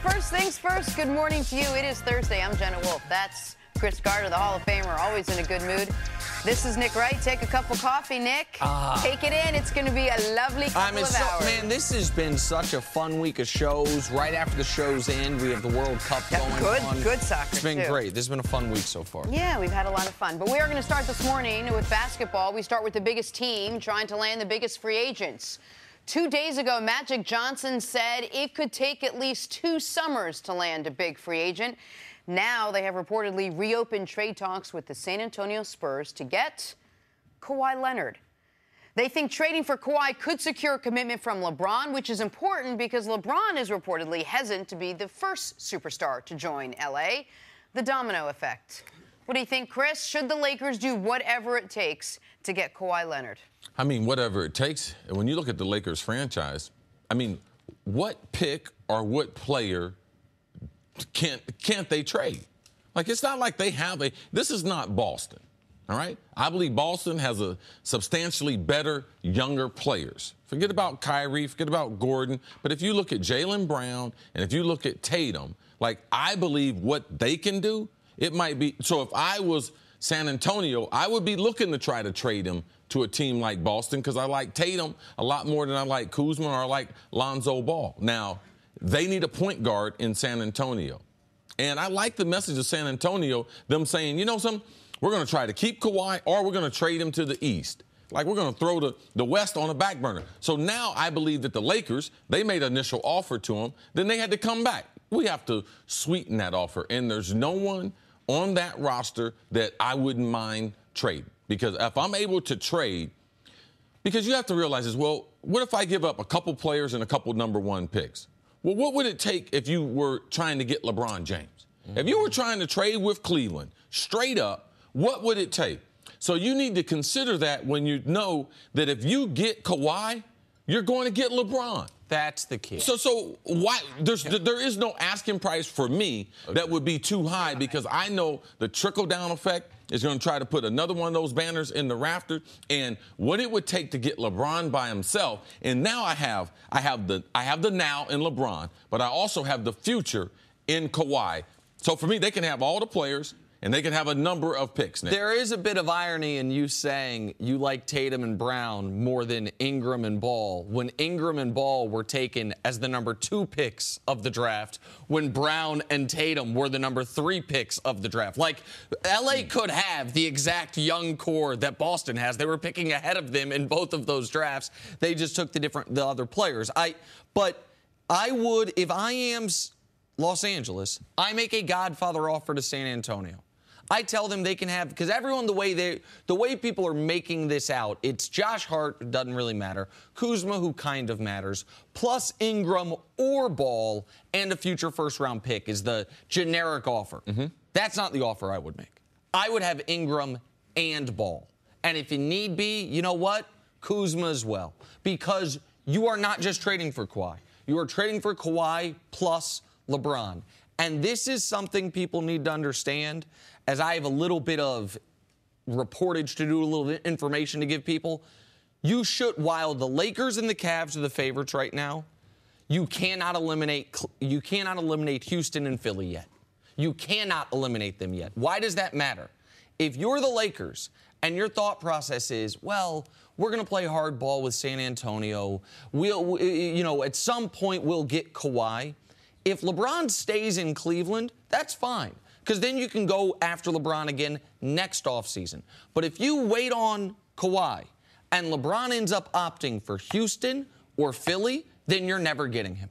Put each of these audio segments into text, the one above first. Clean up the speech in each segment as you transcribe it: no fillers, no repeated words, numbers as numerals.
First things first, good morning to you. It is Thursday. I'm Jenna Wolf. That's Chris Carter, the Hall of Famer, always in a good mood. This is Nick Wright. Take a cup of coffee, Nick. Take it in. It's going to be a lovely couple of hours. Man, this has been such a fun week of shows. Right after the show's end, we have the World Cup going on. Good soccer, It's been great. This has been a fun week so far. Yeah, we've had a lot of fun. But we are going to start this morning with basketball. We start with the biggest team trying to land the biggest free agents. 2 days ago, Magic Johnson said it could take at least 2 summers to land a big free agent. Now they have reportedly reopened trade talks with the San Antonio Spurs to get Kawhi Leonard. They think trading for Kawhi could secure a commitment from LeBron, which is important because LeBron is reportedly hesitant to be the first superstar to join L.A. The domino effect. What do you think, Chris? Should the Lakers do whatever it takes to get Kawhi Leonard? I mean, whatever it takes. And when you look at the Lakers franchise, I mean, what pick or what player can't they trade? Like, it's not like they have a – this is not Boston, all right? I believe Boston has a substantially better, younger players. Forget about Kyrie, forget about Gordon. But if you look at Jaylen Brown and if you look at Tatum, like, I believe what they can do, it might be – so if I was San Antonio, I would be looking to try to trade him to a team like Boston because I like Tatum a lot more than I like Kuzma or I like Lonzo Ball. Now, they need a point guard in San Antonio. And I like the message of San Antonio, them saying, you know something, we're going to try to keep Kawhi or we're going to trade him to the East. Like, we're going to throw the West on the back burner. So now I believe that the Lakers, they made an initial offer to him. Then they had to come back. We have to sweeten that offer. And there's no one on that roster that I wouldn't mind trading. Because if I'm able to trade, because you have to realize is, well, what if I give up a couple players and a couple number 1 picks? Well, what would it take if you were trying to get LeBron James? If you were trying to trade with Cleveland, straight up, what would it take? So you need to consider that when you know that if you get Kawhi, you're going to get LeBron. That's the key. So why there is no asking price for me that would be too high because I know the trickle-down effect is going to try to put another one of those banners in the rafter and what it would take to get LeBron by himself. And now I have the now in LeBron, but I also have the future in Kawhi. So for me, they can have all the players. And they can have a number of picks now. There is a bit of irony in you saying you like Tatum and Brown more than Ingram and Ball when Ingram and Ball were taken as the number 2 picks of the draft when Brown and Tatum were the number 3 picks of the draft. Like, L.A. could have the exact young core that Boston has. They were picking ahead of them in both of those drafts. They just took the other players. But I would, if I am Los Angeles, I make a Godfather offer to San Antonio. I tell them they can have, because everyone, the way people are making this out, it's Josh Hart, doesn't really matter, Kuzma, who kind of matters, plus Ingram or Ball, and a future first-round pick is the generic offer. That's not the offer I would make. I would have Ingram and Ball. And if you need be, you know what? Kuzma as well. Because you are not just trading for Kawhi. You are trading for Kawhi plus LeBron. And this is something people need to understand, as I have a little bit of reportage to do, a little bit of information to give people. You should, while the Lakers and the Cavs are the favorites right now, you cannot eliminate Houston and Philly yet. You cannot eliminate them yet. Why does that matter? If you're the Lakers and your thought process is, well, we're going to play hardball with San Antonio. At some point we'll get Kawhi. If LeBron stays in Cleveland, that's fine, because then you can go after LeBron again next offseason. But if you wait on Kawhi and LeBron ends up opting for Houston or Philly, then you're never getting him.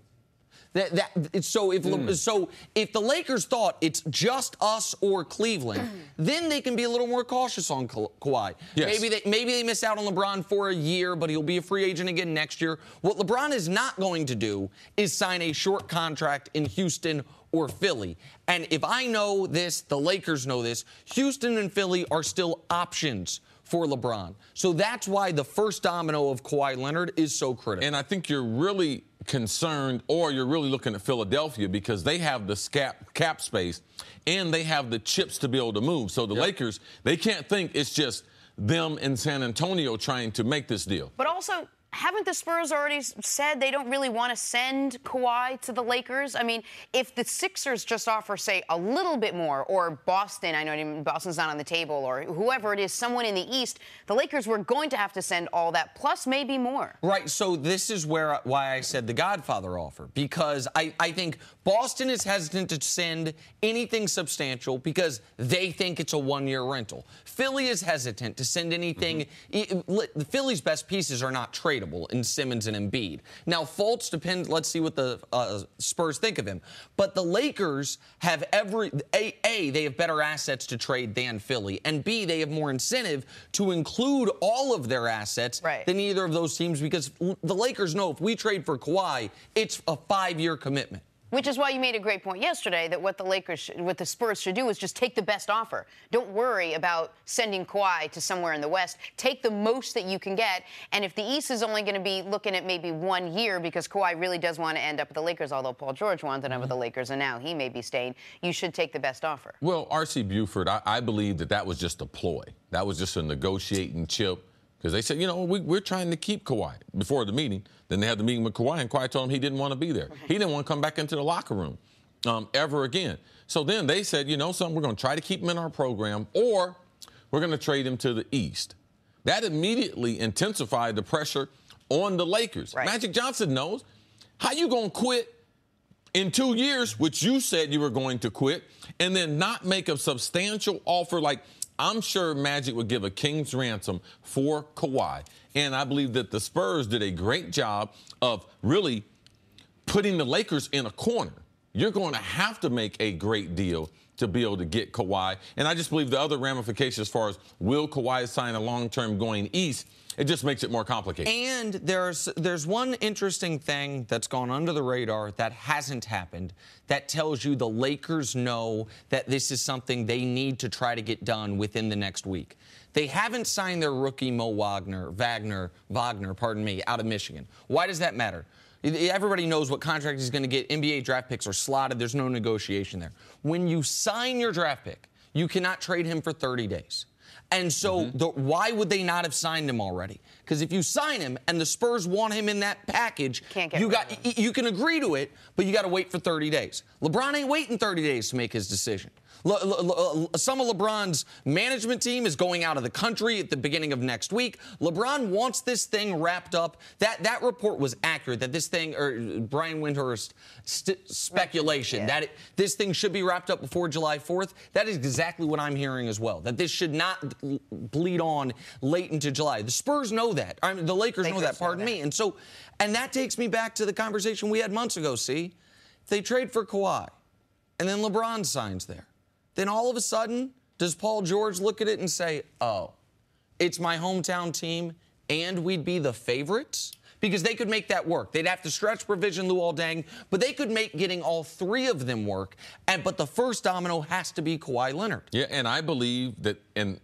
So if the Lakers thought it's just us or Cleveland, then they can be a little more cautious on Kawhi. Yes. Maybe they miss out on LeBron for a year, but he'll be a free agent again next year. What LeBron is not going to do is sign a short contract in Houston or Philly. And if I know this, the Lakers know this, Houston and Philly are still options for LeBron. So that's why the first domino of Kawhi Leonard is so critical. And I think you're really concerned, or you're really looking at Philadelphia, because they have the cap space and they have the chips to be able to move. So the Lakers, they can't think it's just them in San Antonio trying to make this deal. But also, haven't the Spurs already said they don't really want to send Kawhi to the Lakers? I mean, if the Sixers just offer, say, a little bit more, or Boston, I know Boston's not on the table, or whoever it is, someone in the East, the Lakers were going to have to send all that, plus maybe more. Right, so this is why I said the Godfather offer, because I think Boston is hesitant to send anything substantial because they think it's a one-year rental. Philly is hesitant to send anything. The Philly's best pieces are not tradable in Simmons and Embiid. Now, Fultz depends. Let's see what the Spurs think of him. But the Lakers have they have better assets to trade than Philly, and B, they have more incentive to include all of their assets than either of those teams, because the Lakers know if we trade for Kawhi, it's a 5-year commitment. Which is why you made a great point yesterday that what the Spurs should do is just take the best offer. Don't worry about sending Kawhi to somewhere in the West. Take the most that you can get. And if the East is only going to be looking at maybe 1 year because Kawhi really does want to end up with the Lakers, although Paul George wanted to end up with the Lakers and now he may be staying, you should take the best offer. Well, R.C. Buford, I believe that was just a ploy. That was just a negotiating chip. Because they said, we're trying to keep Kawhi before the meeting. Then they had the meeting with Kawhi, and Kawhi told him he didn't want to be there. He didn't want to come back into the locker room ever again. So then they said, something, we're going to try to keep him in our program, or we're going to trade him to the East. That immediately intensified the pressure on the Lakers. Right. Magic Johnson knows. How you going to quit in 2 years, which you said you were going to quit, and then not make a substantial offer like – I'm sure Magic would give a king's ransom for Kawhi. And I believe that the Spurs did a great job of really putting the Lakers in a corner. You're going to have to make a great deal to be able to get Kawhi. And I just believe the other ramifications as far as will Kawhi sign a long-term going east, it just makes it more complicated. And there's one interesting thing that's gone under the radar that hasn't happened that tells you the Lakers know that this is something they need to try to get done within the next week. They haven't signed their rookie Mo Wagner, out of Michigan. Why does that matter? Everybody knows what contract he's going to get. NBA draft picks are slotted. There's no negotiation there. When you sign your draft pick, you cannot trade him for 30 days. And so why would they not have signed him already? Because if you sign him and the Spurs want him in that package, you can agree to it, but you got to wait for 30 days. LeBron ain't waiting 30 days to make his decision. Some of LeBron's management team is going out of the country at the beginning of next week. LeBron wants this thing wrapped up. That report was accurate, that this thing, or Brian Windhorst speculation, that this thing should be wrapped up before July 4th. That is exactly what I'm hearing as well, that this should not bleed on late into July. The Spurs know that. I mean, the Lakers know that, pardon me. And that takes me back to the conversation we had months ago, if they trade for Kawhi and then LeBron signs there, then all of a sudden, does Paul George look at it and say, oh, it's my hometown team and we'd be the favorites? Because they could make that work. They'd have to stretch provision Luol Deng, but they could make getting all three of them work. But the first domino has to be Kawhi Leonard. Yeah, and I believe that, and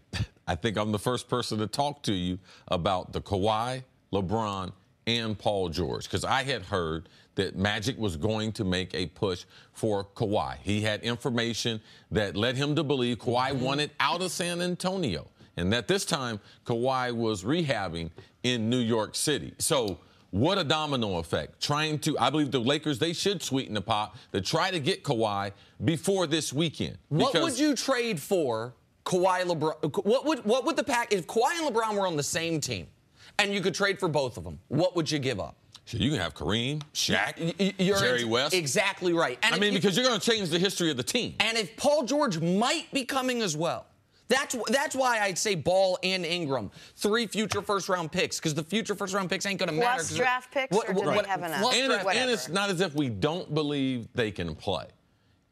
I think I'm the first person to talk to you about the Kawhi, LeBron, and Paul George, because I had heard that Magic was going to make a push for Kawhi. He had information that led him to believe Kawhi wanted out of San Antonio, and that this time Kawhi was rehabbing in New York City. So what a domino effect. I believe the Lakers, they should sweeten the pot to try to get Kawhi before this weekend. What would you trade for Kawhi, LeBron? What would the pack, if Kawhi and LeBron were on the same team and you could trade for both of them, what would you give up? So you can have Kareem, Shaq, Jerry West. Exactly right. And because you're going to change the history of the team. And if Paul George might be coming as well, that's why I'd say Ball and Ingram, 3 future first-round picks, because the future first-round picks ain't going to matter. Plus draft picks, or do they have enough? And it's not as if we don't believe they can play.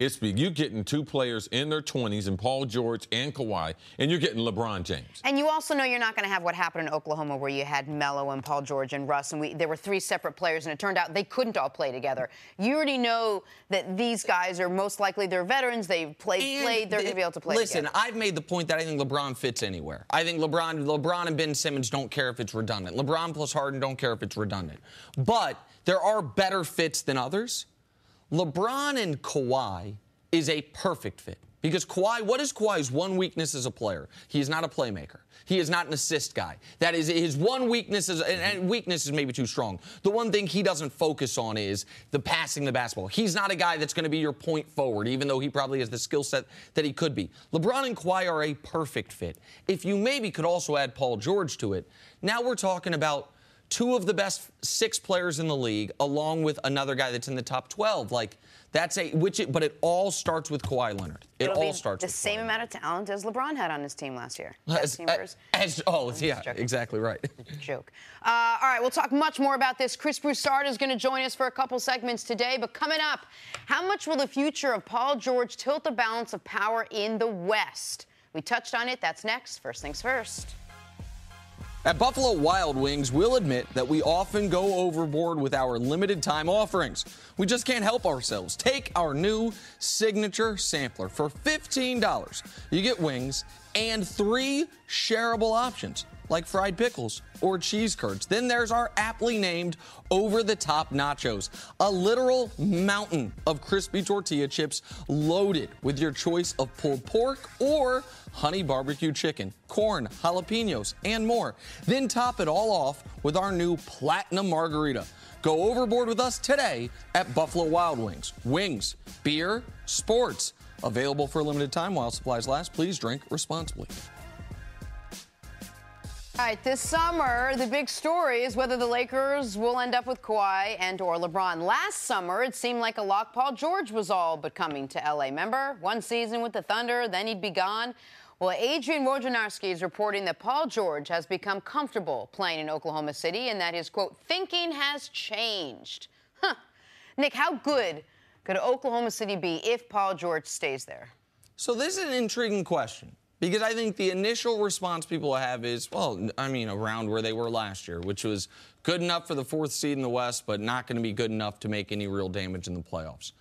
It's you getting 2 players in their 20s, and Paul George and Kawhi, and you're getting LeBron James. And you also know you're not going to have what happened in Oklahoma, where you had Melo and Paul George and Russ, and there were 3 separate players, and it turned out they couldn't all play together. You already know that these guys are most likely, they're veterans, they've played, they're going to be able to play together. I've made the point that I think LeBron fits anywhere. I think LeBron and Ben Simmons don't care if it's redundant. LeBron plus Harden don't care if it's redundant. But there are better fits than others. LeBron and Kawhi is a perfect fit. Because Kawhi, what is Kawhi's one weakness as a player? He is not a playmaker. He is not an assist guy. That is his one weakness, and weakness is maybe too strong. The one thing he doesn't focus on is the passing the basketball. He's not a guy that's going to be your point forward, even though he probably has the skill set that he could be. LeBron and Kawhi are a perfect fit. If you maybe could also add Paul George to it, now we're talking about two of the best 6 players in the league, along with another guy that's in the top 12. But it all starts with Kawhi Leonard. It all starts with the same amount of talent as LeBron had on his team last year. Exactly right. Joke. All right, we'll talk much more about this. Chris Broussard is going to join us for a couple segments today. But coming up, how much will the future of Paul George tilt the balance of power in the West? We touched on it. That's next. First things first. At Buffalo Wild Wings, we'll admit that we often go overboard with our limited time offerings. We just can't help ourselves. Take our new signature sampler. For $15, you get wings and 3 shareable options, like fried pickles or cheese curds. Then there's our aptly named over-the-top nachos, a literal mountain of crispy tortilla chips loaded with your choice of pulled pork or honey barbecue chicken, corn, jalapenos, and more. Then top it all off with our new platinum margarita. Go overboard with us today at Buffalo Wild Wings. Wings, beer, sports. Available for a limited time while supplies last. Please drink responsibly. All right, this summer, the big story is whether the Lakers will end up with Kawhi and or LeBron. Last summer, it seemed like a lock. Paul George was all but coming to L.A. Remember? One season with the Thunder, then he'd be gone. Well, Adrian Wojnarowski is reporting that Paul George has become comfortable playing in Oklahoma City and that his, quote, thinking has changed. Nick, how good could Oklahoma City be if Paul George stays there? So this is an intriguing question. Because I think the initial response people have is, around where they were last year, which was good enough for the 4th seed in the West, but not going to be good enough to make any real damage in the playoffs.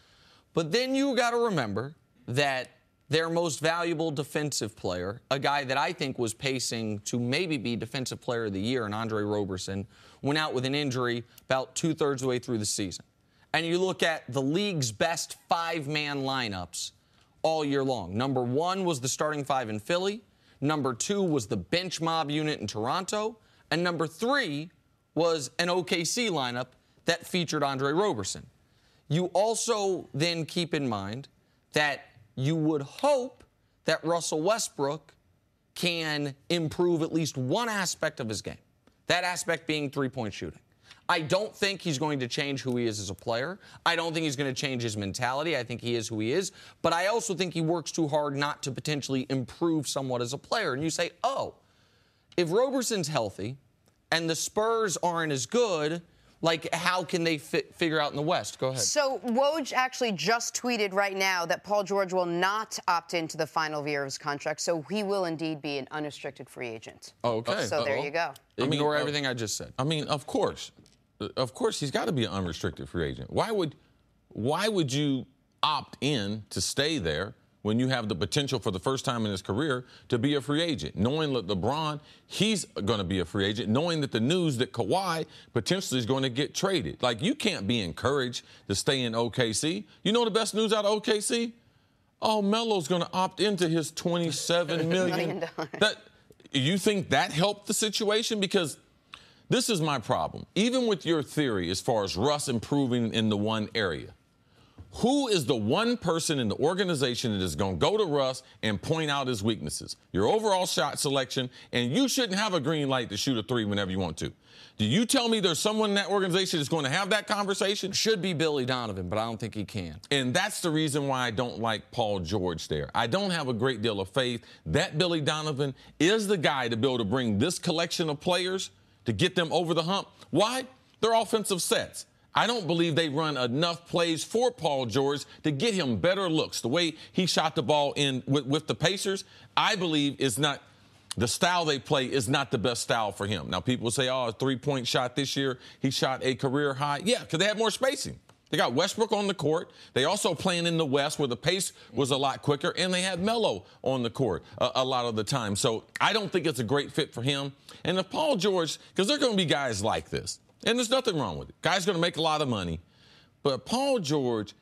But then you got to remember that their most valuable defensive player, a guy that I think was pacing to maybe be Defensive Player of the Year, and Andre Roberson, went out with an injury about 2/3 of the way through the season. And you look at the league's best 5-man lineups all year long. Number 1 was the starting 5 in Philly. Number 2 was the bench mob unit in Toronto. And number 3 was an OKC lineup that featured Andre Roberson. You also then keep in mind that you would hope that Russell Westbrook can improve at least one aspect of his game. That aspect being three-point shooting. I don't think he's going to change who he is as a player. I don't think he's going to change his mentality. I think he is who he is. But I also think he works too hard not to potentially improve somewhat as a player. And you say, if Roberson's healthy and the Spurs aren't as good, how can they figure out in the West? Go ahead. So Woj actually just tweeted right now that Paul George will not opt into the final year of his contract, so he will indeed be an unrestricted free agent. Okay. So there you go. Ignore everything I just said. Of course. Of course, he's got to be an unrestricted free agent. Why would you opt in to stay there when you have the potential for the first time in his career to be a free agent? Knowing that LeBron, he's going to be a free agent, knowing that the news that Kawhi potentially is going to get traded. You can't be encouraged to stay in OKC. You know the best news out of OKC? Melo's going to opt into his $27 million. You think that helped the situation? Because this is my problem. Even with your theory as far as Russ improving in the one area, who is the one person in the organization that is going to go to Russ and point out his weaknesses? Your overall shot selection, and you shouldn't have a green light to shoot a 3 whenever you want to. Do you tell me there's someone in that organization that's going to have that conversation? Should be Billy Donovan, but I don't think he can. And that's the reason why I don't like Paul George there. I don't have a great deal of faith that Billy Donovan is the guy to be able to bring this collection of players to get them over the hump. Why? They're offensive sets. I don't believe they run enough plays for Paul George to get him better looks. The way he shot the ball in with the Pacers, I believe is not the style they play is not the best style for him. Now, people say, a 3-point shot this year, he shot a career high. Yeah, because they had more spacing. They got Westbrook on the court. They also playing in the West where the pace was a lot quicker, and they had Melo on the court a lot of the time. So I don't think it's a great fit for him. And if Paul George, because there are going to be guys like this, and there's nothing wrong with it. Guy's going to make a lot of money. But Paul George,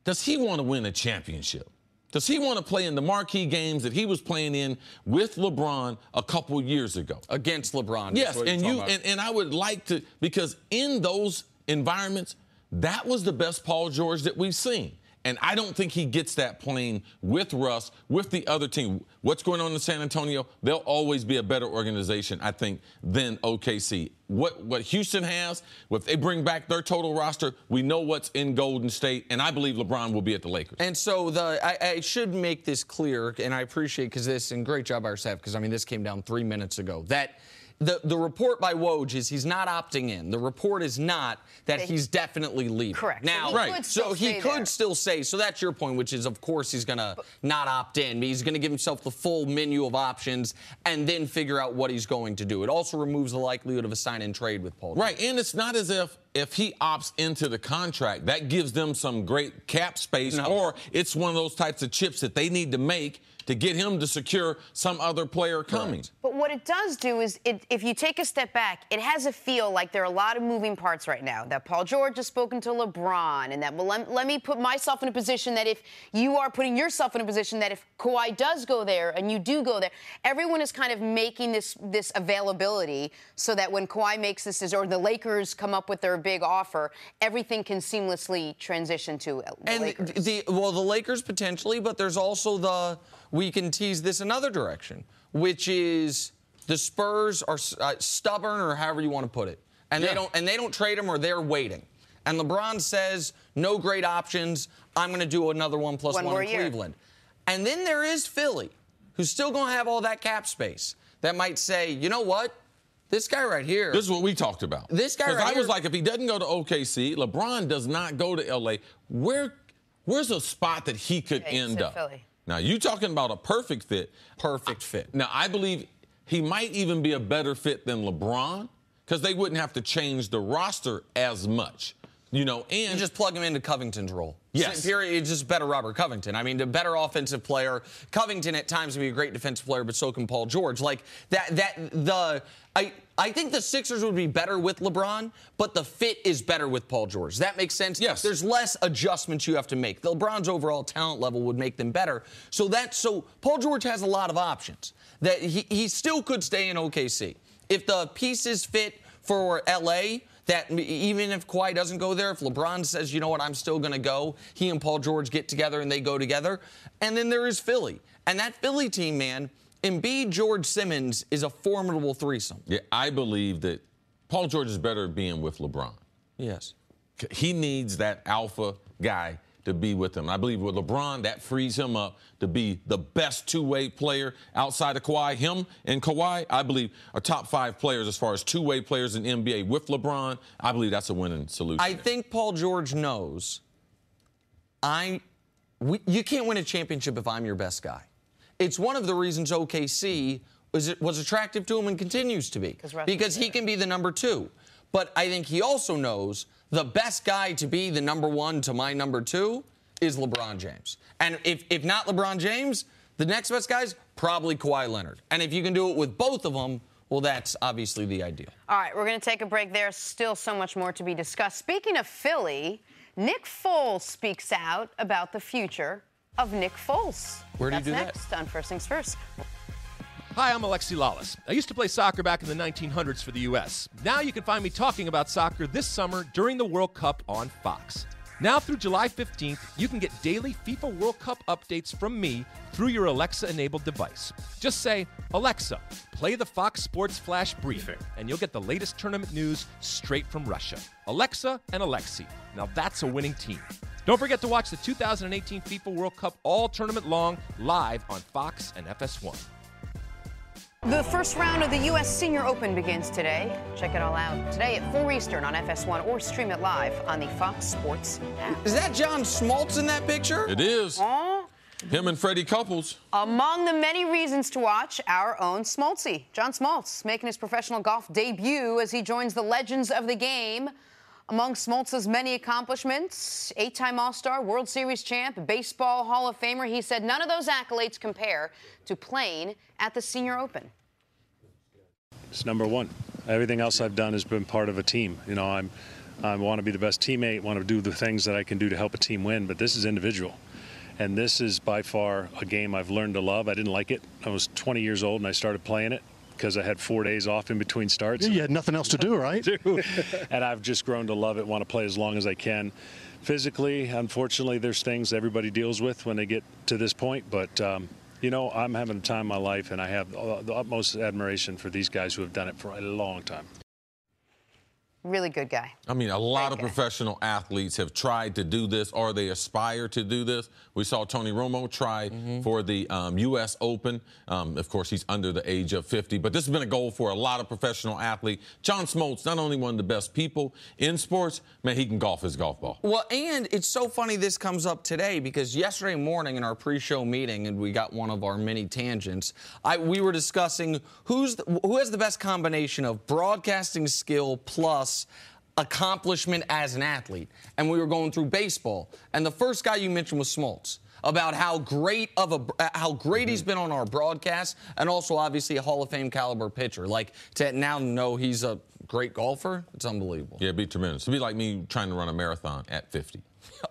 does he want to win a championship? Does he want to play in the marquee games that he was playing in with LeBron a couple years ago? Against LeBron. Yes, and I would like to, because in those environments, that was the best Paul George that we've seen. And I don't think he gets that playing with Russ, with the other team. What's going on in San Antonio, they'll always be a better organization, I think, than OKC. What Houston has, if they bring back their total roster, we know what's in Golden State, and I believe LeBron will be at the Lakers. And so I should make this clear, and I appreciate and great job by our staff, because, I mean, this came down 3 minutes ago, that the report by Woj is he's not opting in. The report is not that he's definitely leaving. Correct. Now, so he could still say, so that's your point, which is, of course, he's going to not opt in. He's going to give himself the full menu of options and then figure out what he's going to do. It also removes the likelihood of a sign-and-trade with Paul George. Right, and it's not as if he opts into the contract, that gives them some great cap space, or it's one of those types of chips that they need to make to get him to secure some other player coming. Right. But what it does do is, if you take a step back, it has a feel like there are a lot of moving parts right now. That Paul George has spoken to LeBron, and that, well, let me put myself in a position that if you are putting yourself in a position that if Kawhi does go there and you do go there, everyone is kind of making this availability so that when Kawhi makes this, or the Lakers come up with their big offer, everything can seamlessly transition to the Lakers. The Lakers potentially, but there's also we can tease this another direction, which is the Spurs are stubborn, or however you want to put it, and they don't trade him, or they're waiting. And LeBron says, no great options. I'm going to do another 1+1 in Cleveland. And then there is Philly, who's still going to have all that cap space, that might say, you know what? This guy right here. This is what we talked about. This guy right here. Because I was like, if he doesn't go to OKC, LeBron does not go to L.A., where's a spot that he could end up? Philly. Now, you talking about a perfect fit. Perfect fit. Now, I believe he might even be a better fit than LeBron, because they wouldn't have to change the roster as much. And you just plug him into Covington's role. Yes. Period. It's just better Robert Covington. I mean, the better offensive player. Covington at times can be a great defensive player, but so can Paul George. Like I think the Sixers would be better with LeBron, but the fit is better with Paul George. That makes sense? Yes. There's less adjustments you have to make. LeBron's overall talent level would make them better. So Paul George has a lot of options. That he still could stay in OKC. If the pieces fit for L.A., that even if Kawhi doesn't go there, if LeBron says, you know what, I'm still going to go, he and Paul George get together and they go together. And then there is Philly. And that Philly team, man, Embiid, George, Simmons is a formidable threesome. Yeah, I believe that Paul George is better being with LeBron. Yes. He needs that alpha guy to be with him. I believe with LeBron, that frees him up to be the best two-way player outside of Kawhi. Him and Kawhi, I believe, are top 5 players as far as two-way players in NBA. With LeBron, I believe that's a winning solution. I think Paul George knows you can't win a championship if I'm your best guy. It's one of the reasons OKC was attractive to him and continues to be. Because he can be the number 2. But I think he also knows the best guy to be the number 1 to my number 2 is LeBron James. And if not LeBron James, the next best guy's probably Kawhi Leonard. And if you can do it with both of them, well, that's obviously the ideal. All right, we're going to take a break. There's still so much more to be discussed. Speaking of Philly, Nick Foles speaks out about the future of Nick Foles. Where do you do that? That's next on First Things First. Hi, I'm Alexi Lawless. I used to play soccer back in the 1900s for the U.S. Now you can find me talking about soccer this summer during the World Cup on Fox. Now through July 15th, you can get daily FIFA World Cup updates from me through your Alexa-enabled device. Just say, Alexa, play the Fox Sports Flash Briefing, and you'll get the latest tournament news straight from Russia. Alexa and Alexi. Now that's a winning team. Don't forget to watch the 2018 FIFA World Cup all tournament long live on Fox and FS1. The first round of the U.S. Senior Open begins today. Check it all out today at 4 Eastern on FS1 or stream it live on the Fox Sports app. Is that John Smoltz in that picture? It is. Him and Freddie Couples. Among the many reasons to watch, our own Smoltzy. John Smoltz making his professional golf debut as he joins the legends of the game. Among Smoltz's many accomplishments, 8-time All-Star, World Series champ, Baseball Hall of Famer, he said none of those accolades compare to playing at the Senior Open. It's number 1. Everything else I've done has been part of a team. You know, I want to be the best teammate, want to do the things that I can do to help a team win, but this is individual. And this is by far a game I've learned to love. I didn't like it. I was 20 years old and I started playing it because I had 4 days off in between starts. You had nothing else to do, right? And I've just grown to love it, want to play as long as I can. Physically, unfortunately, there's things everybody deals with when they get to this point. But, you know, I'm having a time in my life, and I have the utmost admiration for these guys who have done it for a long time. Really good guy. I mean, a lot of professional athletes have tried to do this, or they aspire to do this. We saw Tony Romo try for the U.S. Open. Of course, he's under the age of 50, but this has been a goal for a lot of professional athletes. John Smoltz, not only one of the best people in sports, man, he can golf his golf ball. Well, and it's so funny this comes up today because yesterday morning in our pre-show meeting, and we got one of our mini tangents, we were discussing who has the best combination of broadcasting skill plus accomplishment as an athlete. And we were going through baseball. And the first guy you mentioned was Smoltz, about how great he's been on our broadcast, and also obviously a Hall of Fame caliber pitcher. Like, to now know he's a great golfer, it's unbelievable. Yeah, it'd be tremendous. It'd be like me trying to run a marathon at 50.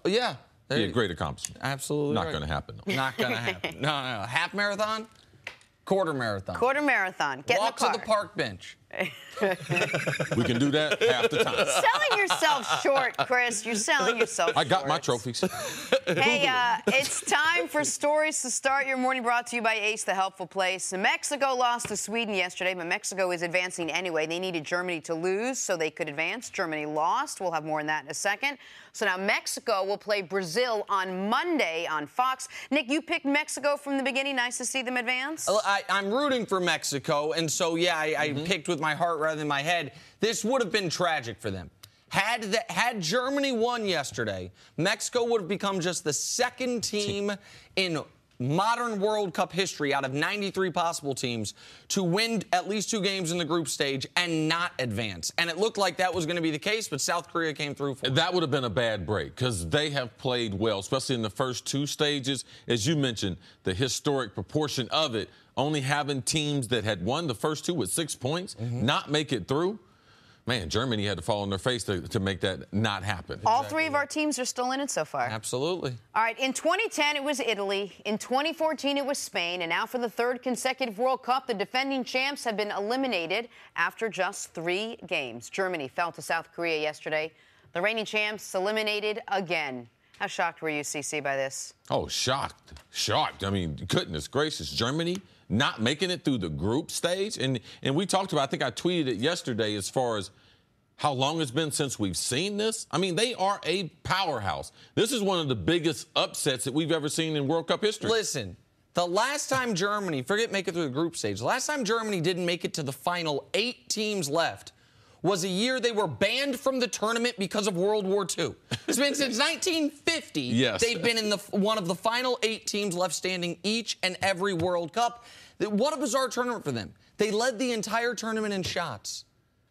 Yeah. Be a great accomplishment. Absolutely. Not going to happen, though. Not going to happen. No. Half marathon? Quarter marathon. Quarter marathon. Get Walk in the car. to the park bench. We can do that half the time. Selling yourself short, Chris. You're selling yourself short. I got my trophies. Hey, it's time for stories to start your morning, brought to you by Ace, the helpful place. Mexico lost to Sweden yesterday, but Mexico is advancing anyway. They needed Germany to lose so they could advance. Germany lost. We'll have more on that in a second. So now Mexico will play Brazil on Monday on Fox. Nick, you picked Mexico from the beginning. Nice to see them advance. I'm rooting for Mexico, and so, yeah, I picked with my heart rather than my head. This would have been tragic for them. Had Germany won yesterday, Mexico would have become just the second team in modern World Cup history out of 93 possible teams to win at least 2 games in the group stage and not advance. And it looked like that was going to be the case, but South Korea came through for it. That would have been a bad break because they have played well, especially in the first 2 stages. As you mentioned, the historic proportion of it, only having teams that had won the first 2 with 6 points not make it through. Man, Germany had to fall on their face to make that not happen. All 3 of our teams are still in it so far. Absolutely. All right, in 2010, it was Italy. In 2014, it was Spain. And now for the 3rd consecutive World Cup, the defending champs have been eliminated after just 3 games. Germany fell to South Korea yesterday. The reigning champs eliminated again. How shocked were you, CC, by this? Oh, shocked. Shocked. I mean, goodness gracious. Germany not making it through the group stage. And we talked about, I think I tweeted it yesterday, as far as how long it's been since we've seen this. I mean, they are a powerhouse. This is one of the biggest upsets that we've ever seen in World Cup history. Listen, the last time Germany, forget make it through the group stage, the last time Germany didn't make it to the final 8 teams left was a year they were banned from the tournament because of World War II. It's been since 1950. Yes. They've been in one of the final 8 teams left standing each and every World Cup. What a bizarre tournament for them. They led the entire tournament in shots,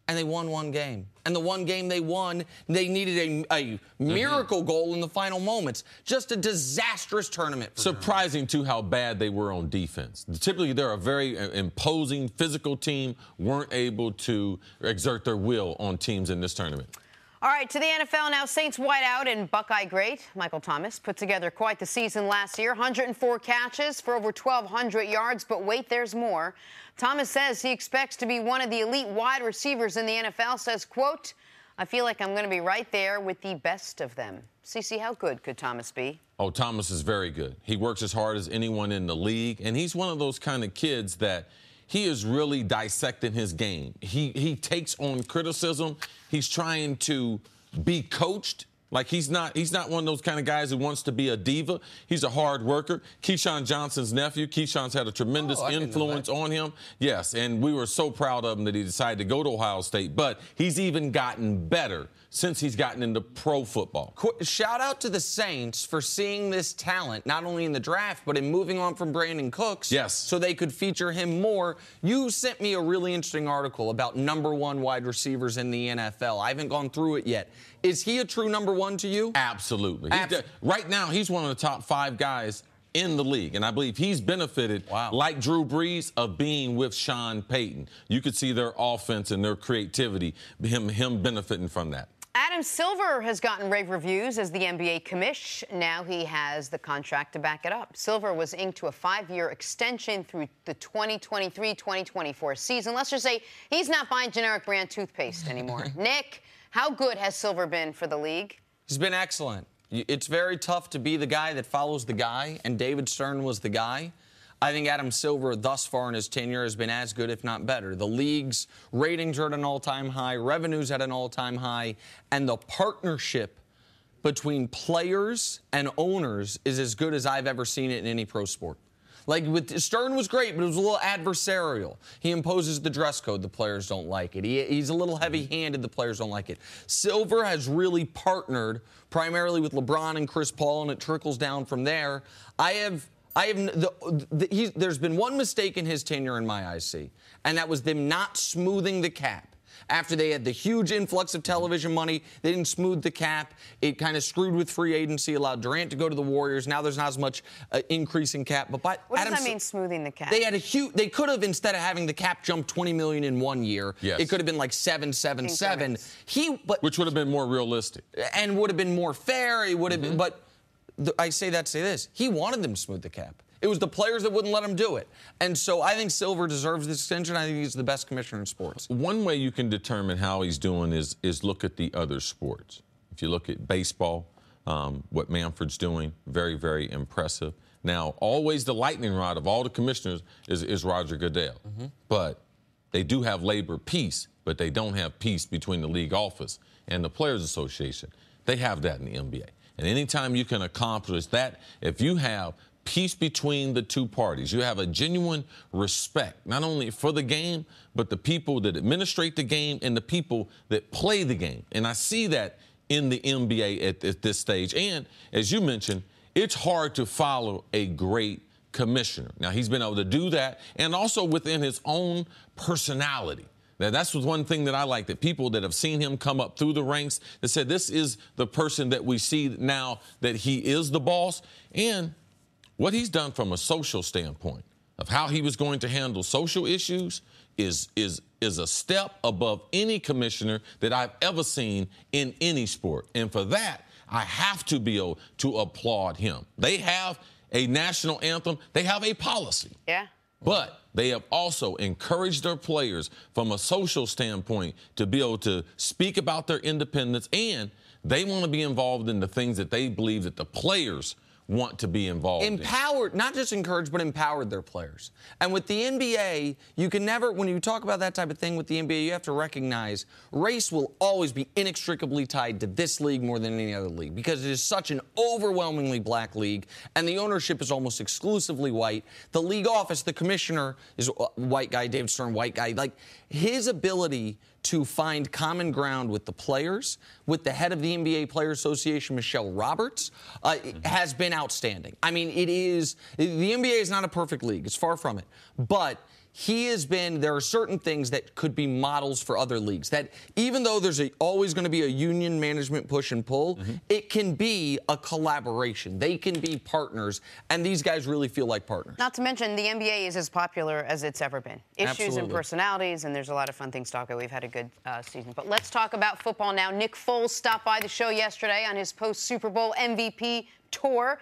and they won 1 game. And the 1 game they won, they needed a miracle goal in the final moments. Just a disastrous tournament. Surprising, too, how bad they were on defense. Typically, they're a very imposing, physical team, weren't able to exert their will on teams in this tournament. All right, to the NFL now. Saints wideout and Buckeye great Michael Thomas put together quite the season last year. 104 catches for over 1,200 yards. But wait, there's more. Thomas says he expects to be one of the elite wide receivers in the NFL. Says, quote, I feel like I'm going to be right there with the best of them. CC, how good could Thomas be? Oh, Thomas is very good. He works as hard as anyone in the league. And he's one of those kind of kids that he is really dissecting his game. He takes on criticism. He's trying to be coached. Like, he's not one of those kind of guys who wants to be a diva. He's a hard worker. Keyshawn Johnson's nephew. Keyshawn's had a tremendous influence on him. Yes, and we were so proud of him that he decided to go to Ohio State. But he's even gotten better since he's gotten into pro football. Shout out to the Saints for seeing this talent, not only in the draft, but in moving on from Brandon Cooks. Yes. So they could feature him more. You sent me a really interesting article about #1 wide receivers in the NFL. I haven't gone through it yet. Is he a true #1 to you? Absolutely. Right now, he's one of the top 5 guys in the league, and I believe he's benefited, like Drew Brees, of being with Sean Payton. You could see their offense and their creativity, him benefiting from that. Adam Adam Silver has gotten rave reviews as the NBA commish. Now he has the contract to back it up. Silver was inked to a 5-year extension through the 2023-2024 season. Let's just say he's not buying generic brand toothpaste anymore. Nick, how good has Silver been for the league? He's been excellent. It's very tough to be the guy that follows the guy, and David Stern was the guy. I think Adam Silver, thus far in his tenure, has been as good, if not better. The league's ratings are at an all-time high, revenues at an all-time high, and the partnership between players and owners is as good as I've ever seen it in any pro sport. Like, with Stern was great, but it was a little adversarial. He imposes the dress code. The players don't like it. He's a little heavy-handed. The players don't like it. Silver has really partnered primarily with LeBron and Chris Paul, and it trickles down from there. There's been one mistake in his tenure in my eyes, and that was them not smoothing the cap. After they had the huge influx of television money, they didn't smooth the cap. It kind of screwed with free agency, allowed Durant to go to the Warriors. Now there's not as much increase in cap. But what does that mean, smoothing the cap? They could have, instead of having the cap jump $20 million in 1 year, it could have been like 777. Which would have been more realistic and would have been more fair. It would have been, but I say that to say this: he wanted them to smooth the cap. It was the players that wouldn't let him do it. And so I think Silver deserves this extension. I think he's the best commissioner in sports. One way you can determine how he's doing is look at the other sports. If you look at baseball, what Manfred's doing, very, very impressive. Now, always the lightning rod of all the commissioners is Roger Goodell. But they do have labor peace, but they don't have peace between the league office and the Players Association. They have that in the NBA. And anytime you can accomplish that, if you have peace between the two parties, you have a genuine respect, not only for the game, but the people that administrate the game and the people that play the game. And I see that in the NBA at this stage. And as you mentioned, it's hard to follow a great commissioner. Now, he's been able to do that, and also within his own personality. Now, that's one thing that I like, that people that have seen him come up through the ranks, that said this is the person that we see now, that he is the boss. And what he's done from a social standpoint of how he was going to handle social issues is a step above any commissioner that I've ever seen in any sport. And for that, I have to be able to applaud him. They have a national anthem. They have a policy. Yeah. But they have also encouraged their players from a social standpoint to be able to speak about their independence, and they want to be involved in the things that they believe that the players want to be involved empowered, not just encouraged, but empowered their players. And with the NBA, you can never, when you talk about that type of thing with the NBA, you have to recognize race will always be inextricably tied to this league more than any other league, because it is such an overwhelmingly black league, and the ownership is almost exclusively white. The league office, the commissioner is a white guy, David Stern, white guy. Like, his ability to find common ground with the players, with the head of the NBA Players Association, Michelle Roberts, has been outstanding. I mean, the NBA is not a perfect league. It's far from it. But there are certain things that could be models for other leagues, that even though there's always going to be a union management push and pull, it can be a collaboration. They can be partners, and these guys really feel like partners. Not to mention, the NBA is as popular as it's ever been. Issues and personalities, and there's a lot of fun things to talk about. We've had a good season. But let's talk about football now. Nick Foles stopped by the show yesterday on his post-Super Bowl MVP tour.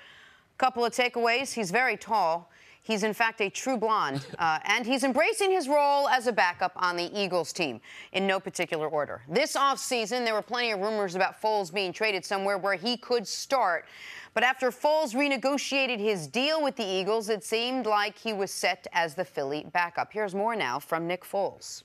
Couple of takeaways. He's very tall. He's, in fact, a true blonde, and he's embracing his role as a backup on the Eagles team, in no particular order. This offseason, there were plenty of rumors about Foles being traded somewhere where he could start. But after Foles renegotiated his deal with the Eagles, it seemed like he was set as the Philly backup. Here's more now from Nick Foles.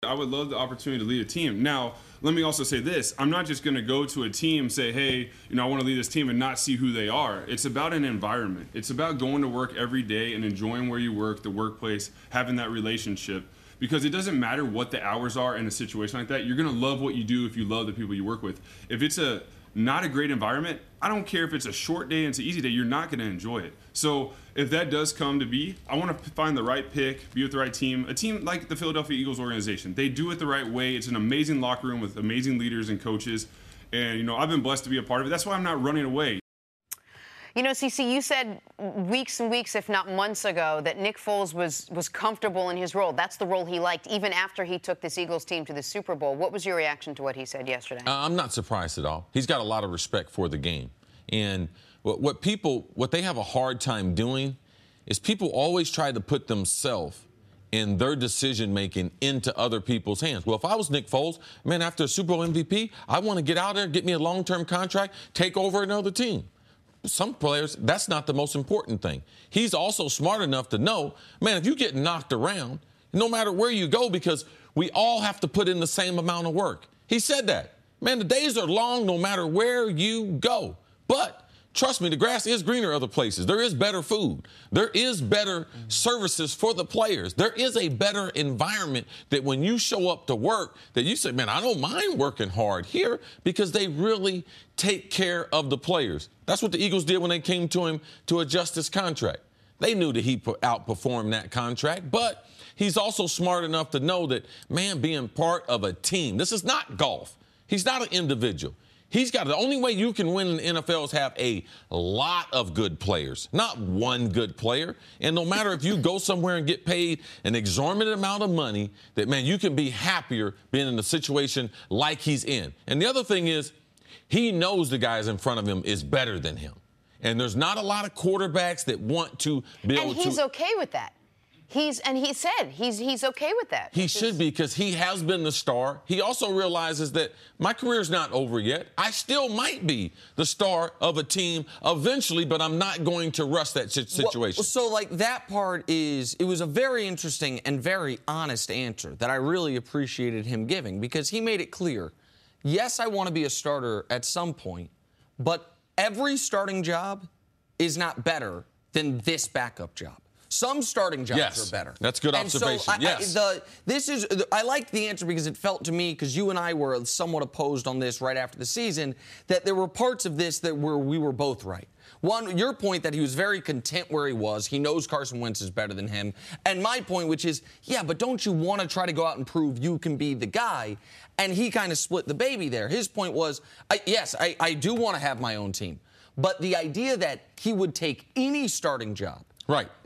I would love the opportunity to lead a team. Now, let me also say this. I'm not just going to go to a team and say, hey, I want to lead this team and not see who they are. It's about an environment. It's about going to work every day and enjoying where you work, the workplace, having that relationship. Because it doesn't matter what the hours are in a situation like that. You're going to love what you do if you love the people you work with. If it's not a great environment, I don't care if it's a short day and it's an easy day, you're not going to enjoy it. So if that does come to be, I want to find the right pick, be with the right team, a team like the Philadelphia Eagles organization. They do it the right way. It's an amazing locker room with amazing leaders and coaches. And, I've been blessed to be a part of it. That's why I'm not running away. You know, CC, you said weeks and weeks, if not months ago, that Nick Foles was comfortable in his role. That's the role he liked, even after he took this Eagles team to the Super Bowl. What was your reaction to what he said yesterday? I'm not surprised at all. He's got a lot of respect for the game. And what they have a hard time doing is people always try to put themselves in their decision-making into other people's hands. Well, if I was Nick Foles, man, after a Super Bowl MVP, I want to get out there, get me a long-term contract, take over another team. Some players, that's not the most important thing. He's also smart enough to know, man, if you get knocked around, no matter where you go, because we all have to put in the same amount of work. He said that. Man, the days are long no matter where you go. But trust me, the grass is greener other places. There is better food. There is better services for the players. There is a better environment that when you show up to work, that you say, man, I don't mind working hard here, because they really take care of the players. That's what the Eagles did when they came to him to adjust his contract. They knew that he outperformed that contract, but he's also smart enough to know that, man, being part of a team, this is not golf. He's not an individual. The only way you can win in the NFL is have a lot of good players, not one good player. And no matter if you go somewhere and get paid an exorbitant amount of money, that, man, you can be happier being in a situation like he's in. And the other thing is, he knows the guys in front of him is better than him. And there's not a lot of quarterbacks that want to be able to. And he's okay with that. He said he's okay with that. He should be, because he has been the star. He also realizes that my career's not over yet. I still might be the star of a team eventually, but I'm not going to rush that situation. Well, so, like, that part it was a very interesting and very honest answer that I really appreciated him giving, because he made it clear, yes, I want to be a starter at some point, but every starting job is not better than this backup job. Some starting jobs are better. That's a good observation. I liked the answer, because it felt to me, because you and I were somewhat opposed on this right after the season, that there were parts of this that we were both right. One, your point that he was very content where he was. He knows Carson Wentz is better than him. And my point, which is, yeah, but don't you want to try to go out and prove you can be the guy? And he kind of split the baby there. His point was, yes, I do want to have my own team. But the idea that he would take any starting job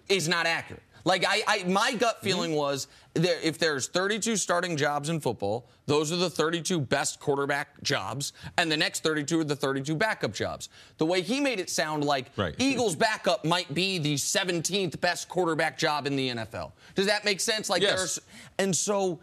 is not accurate. Like, my gut feeling was, if there's 32 starting jobs in football, those are the 32 best quarterback jobs, and the next 32 are the 32 backup jobs. The way he made it sound like Eagles backup might be the 17th best quarterback job in the NFL. Does that make sense? Like, yes. And so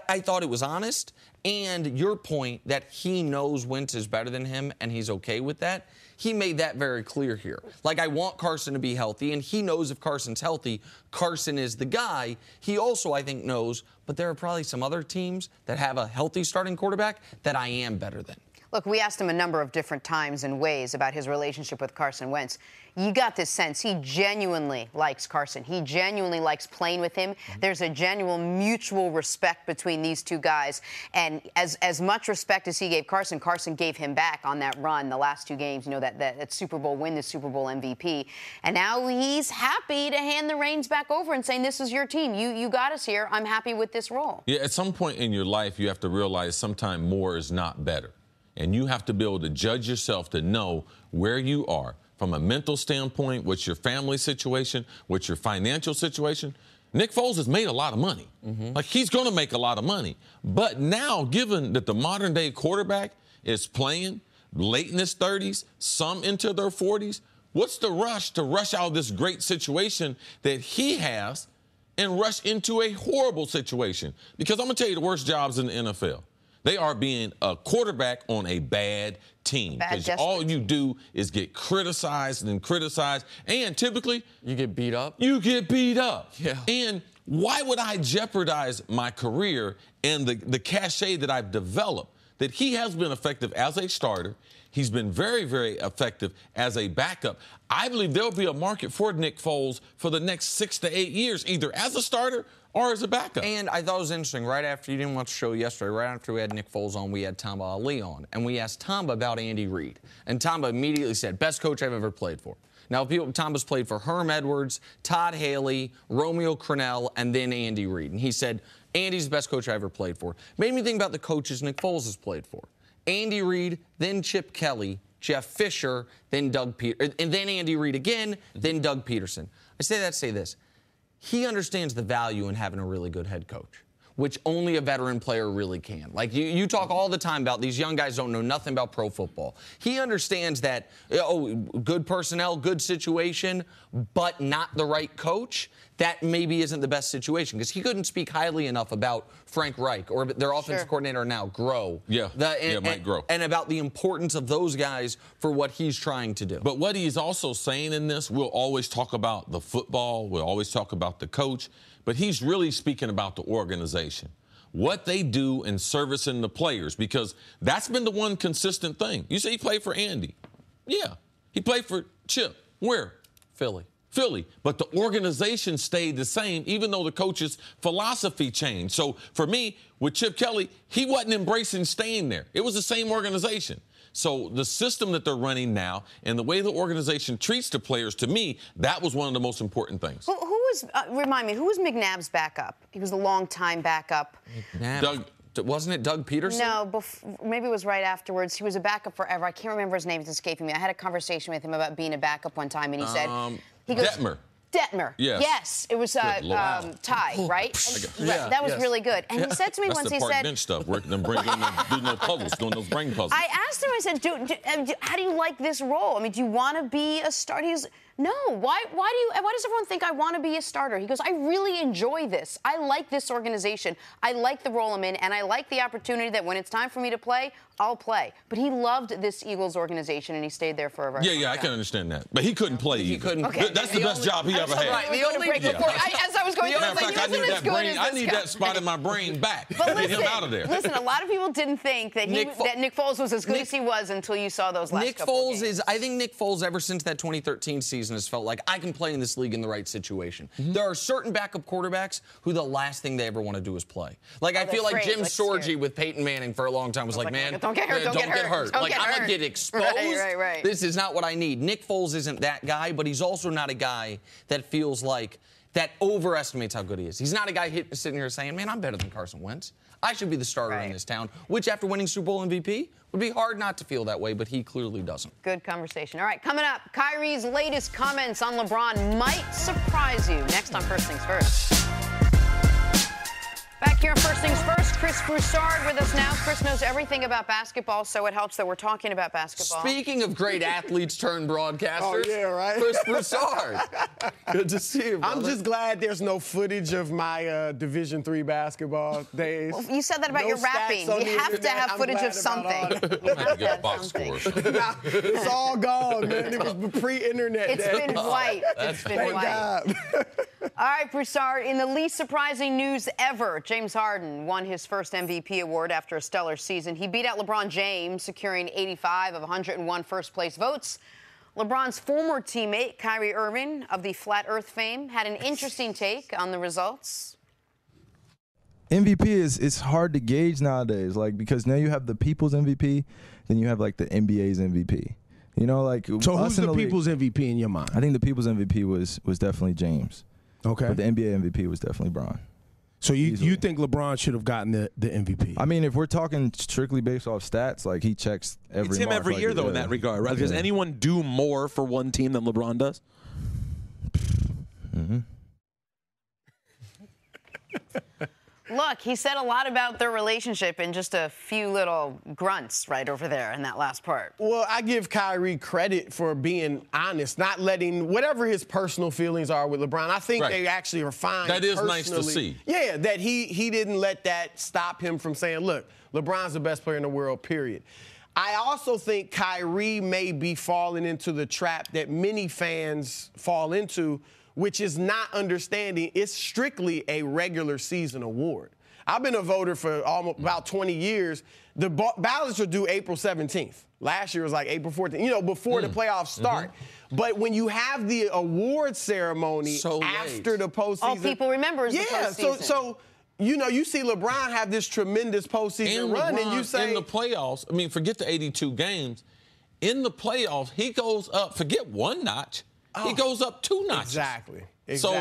I thought it was honest, and your point that he knows Wentz is better than him and he's okay with that, he made that very clear here. Like, I want Carson to be healthy, and he knows if Carson's healthy, Carson is the guy. He also, I think, knows, but there are probably some other teams that have a healthy starting quarterback that I am better than. Look, we asked him a number of different times and ways about his relationship with Carson Wentz. You got this sense he genuinely likes Carson. He genuinely likes playing with him. There's a genuine mutual respect between these two guys. And as much respect as he gave Carson, Carson gave him back on that run, the last two games, you know, that Super Bowl win, the Super Bowl MVP. And now he's happy to hand the reins back over and saying, this is your team. You got us here. I'm happy with this role. Yeah, at some point in your life, you have to realize sometimes more is not better. And you have to be able to judge yourself to know where you are from a mental standpoint, what's your family situation, what's your financial situation. Nick Foles has made a lot of money. Like, he's going to make a lot of money. But now, given that the modern-day quarterback is playing late in his 30s, some into their 40s, what's the rush to rush out of this great situation that he has and rush into a horrible situation? Because I'm going to tell you the worst jobs in the NFL. They are being a quarterback on a bad team. Because all you do is get criticized and criticized. And typically, you get beat up. You get beat up. Yeah. And why would I jeopardize my career and the cachet that I've developed? That he has been effective as a starter. He's been very, very effective as a backup. I believe there'll be a market for Nick Foles for the next 6 to 8 years, either as a starter or as a backup. And I thought it was interesting, right after you didn't watch the show yesterday, right after we had Nick Foles on, we had Tamba Ali on. And we asked Tamba about Andy Reid. And Tamba immediately said, best coach I've ever played for. Now, Tamba's played for Herm Edwards, Todd Haley, Romeo Crennel, and then Andy Reid. And he said, Andy's the best coach I ever played for. Made me think about the coaches Nick Foles has played for. Andy Reid, then Chip Kelly, Jeff Fisher, then and then Andy Reid again, then Doug Peterson. I say that to say this. He understands the value in having a really good head coach, which only a veteran player really can. Like, you talk all the time about these young guys don't know nothing about pro football. He understands that, good personnel, good situation, but not the right coach, that maybe isn't the best situation. Because he couldn't speak highly enough about Frank Reich or their offensive coordinator now, Groh. Mike Groh. And about the importance of those guys for what he's trying to do. But what he's also saying in this, we'll always talk about the football, we'll always talk about the coach, but he's really speaking about the organization, what they do in servicing the players, because that's been the one consistent thing. You say he played for Andy. Yeah. He played for Chip. Where? Philly. But the organization stayed the same, even though the coach's philosophy changed. So for me, with Chip Kelly, he wasn't embracing staying there. It was the same organization. So the system that they're running now and the way the organization treats the players, to me, that was one of the most important things. Who was, remind me, who was McNabb's backup? He was a long-time backup. Wasn't it Doug Peterson? No, maybe it was right afterwards. He was a backup forever. I can't remember his name. It's escaping me. I had a conversation with him about being a backup one time, and he said... Detmer. Yes. It was Ty, right? That was really good. And he said to me once, he said... That's the park bench stuff, where them bring in and do no puzzles, doing those brain puzzles. I asked him, I said, how do you like this role? I mean, do you want to be a starter? He's... No, why does everyone think I want to be a starter? He goes, I really enjoy this. I like this organization. I like the role I'm in, and I like the opportunity that when it's time for me to play, I'll play. But he loved this Eagles organization, and he stayed there for a very long time. I can understand that. But he couldn't play either. He couldn't. Okay. That's the best job he ever had. Right. As I was going through, I was like, I need that spot in my brain back. But get him out of there. Listen, a lot of people didn't think that Nick Foles was as good as he was until you saw those last couple of games. I think Nick Foles, ever since that 2013 season, has felt like I can play in this league in the right situation. There are certain backup quarterbacks who the last thing they ever want to do is play. Like, I feel like Jim Sorgi with Peyton Manning for a long time was like, man, don't get hurt. Like, I'm going to get exposed. Right. This is not what I need. Nick Foles isn't that guy, but he's also not a guy that feels like that overestimates how good he is. He's not a guy sitting here saying, man, I'm better than Carson Wentz. I should be the starter in this town, which after winning Super Bowl MVP would be hard not to feel that way, but he clearly doesn't. Good conversation. All right, coming up, Kyrie's latest comments on LeBron might surprise you. Next on First Things First. Back here on First Things First, Chris Broussard with us now. Chris knows everything about basketball, so it helps that we're talking about basketball. Speaking of great athletes turned broadcasters, Chris Broussard. Good to see you, brother. I'm just glad there's no footage of my Division III basketball days. Well, you said that about your rapping. You have to have footage of something. You have to get box scores. It's all gone, man. It was pre-internet. It's been white. It's been white. God. All right, Broussard, in the least surprising news ever, James Harden won his first MVP award after a stellar season. He beat out LeBron James, securing 85 of 101 first-place votes. LeBron's former teammate, Kyrie Irving, of the Flat Earth fame, had an interesting take on the results. MVP is hard to gauge nowadays, like, because now you have the people's MVP, then you have, like, the NBA's MVP. You know, like... So who's the people's MVP in your mind? I think the people's MVP was definitely James. Okay. But the NBA MVP was definitely Bron. So you think LeBron should have gotten the MVP? I mean, if we're talking strictly based off stats, like, he checks every It's him mark, every year, though, in that regard, right? Does anyone do more for one team than LeBron does? Mm-hmm. Look, he said a lot about their relationship in just a few little grunts right over there in that last part. Well, I give Kyrie credit for being honest, not letting whatever his personal feelings are with LeBron. I think they actually are fine. That is personally. nice to see. Yeah, that he didn't let that stop him from saying, look, LeBron's the best player in the world, period. I also think Kyrie may be falling into the trap that many fans fall into, which is not understanding it's strictly a regular season award. I've been a voter for almost about 20 years. The ballots are due April 17th. Last year was like April 14th, before the playoffs start. But when you have the award ceremony after the postseason. All people remember is the postseason. So you see LeBron have this tremendous postseason run, and you say. In the playoffs, I mean, forget the 82 games. In the playoffs, he goes up, forget one notch. He goes up 2 notches. Exactly. So,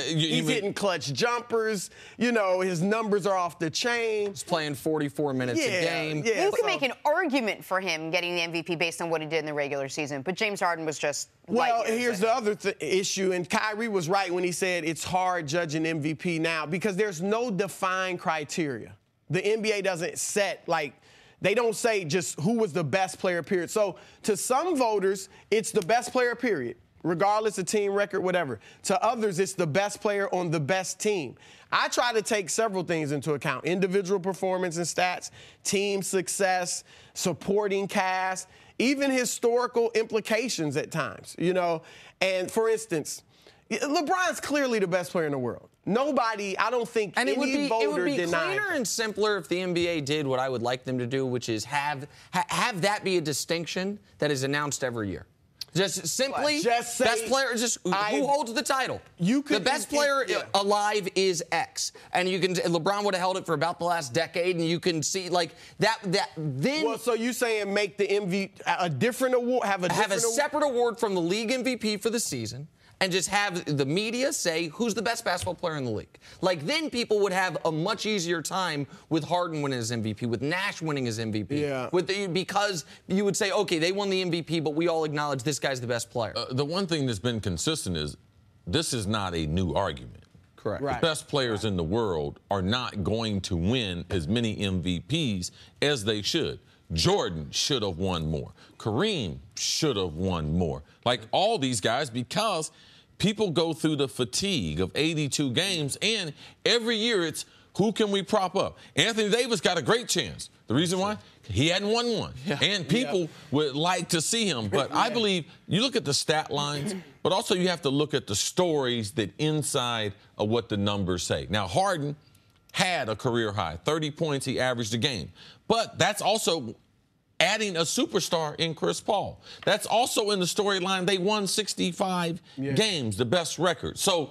He's hitting clutch jumpers. You know, his numbers are off the chain. He's playing 44 minutes a game. Yeah, you can make an argument for him getting the MVP based on what he did in the regular season, but James Harden was just Well, here's the other issue, and Kyrie was right when he said it's hard judging MVP now because there's no defined criteria. The NBA doesn't set, like, they don't say just who was the best player, period. So to some voters, it's the best player, period, regardless of team record, whatever. To others, it's the best player on the best team. I try to take several things into account: individual performance and stats, team success, supporting cast, even historical implications at times, you know. And for instance, LeBron's clearly the best player in the world. Nobody, I don't think any voter denied. It would be cleaner and simpler if the NBA did what I would like them to do, which is have that be a distinction that is announced every year. Just simply, just say, best player, who holds the title. The best player alive is X, and you can. LeBron would have held it for about the last decade, and you can see like that. Then, well, so you saying make the MVP a different award? Have a separate award from the league MVP for the season. And just have the media say who's the best basketball player in the league. Like, then people would have a much easier time with Harden winning his MVP, with Nash winning his MVP. Yeah. Because you would say, okay, they won the MVP, but we all acknowledge this guy's the best player. The one thing that's been consistent is this is not a new argument. Correct. The best players in the world are not going to win as many MVPs as they should. Jordan should have won more. Kareem should have won more. Like all these guys, because people go through the fatigue of 82 games, and every year it's who can we prop up? Anthony Davis got a great chance. The reason why? He hadn't won one. Yeah. And people would like to see him. But I believe you look at the stat lines, but also you have to look at the stories that inside of what the numbers say. Now, Harden had a career high, 30 points he averaged a game. But that's also adding a superstar in Chris Paul. That's also in the storyline. They won 65 games, the best record. So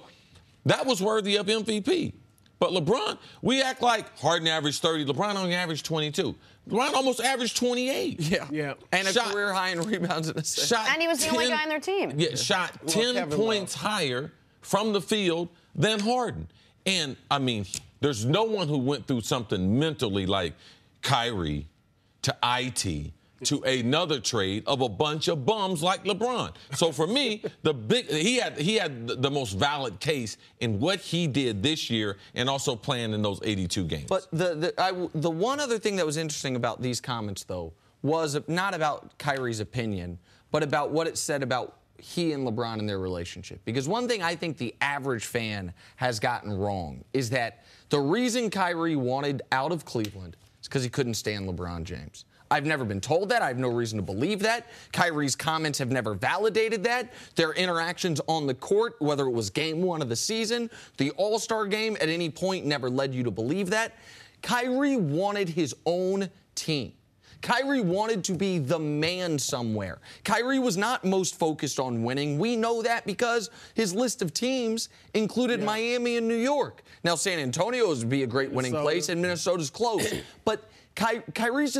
that was worthy of MVP. But LeBron, we act like Harden averaged 30. LeBron only averaged 22. LeBron almost averaged 28. Yeah. And a career high in rebounds and assists. And he was the only guy on their team. Yeah, shot 10 points higher from the field than Harden. And, I mean, there's no one who went through something mentally like Kyrie to IT to another trade of a bunch of bums like LeBron. So for me, he had the most valid case in what he did this year and also playing in those 82 games. But the one other thing that was interesting about these comments, though, was not about Kyrie's opinion, but about what it said about he and LeBron and their relationship. Because one thing I think the average fan has gotten wrong is that the reason Kyrie wanted out of Cleveland is because he couldn't stand LeBron James. I've never been told that. I have no reason to believe that. Kyrie's comments have never validated that. Their interactions on the court, whether it was game one of the season, the All-Star game, at any point never led you to believe that. Kyrie wanted his own team. Kyrie wanted to be the man somewhere. Kyrie was not most focused on winning. We know that because his list of teams included Miami and New York. Now, San Antonio would be a great winning place, and Minnesota's close. But Kyrie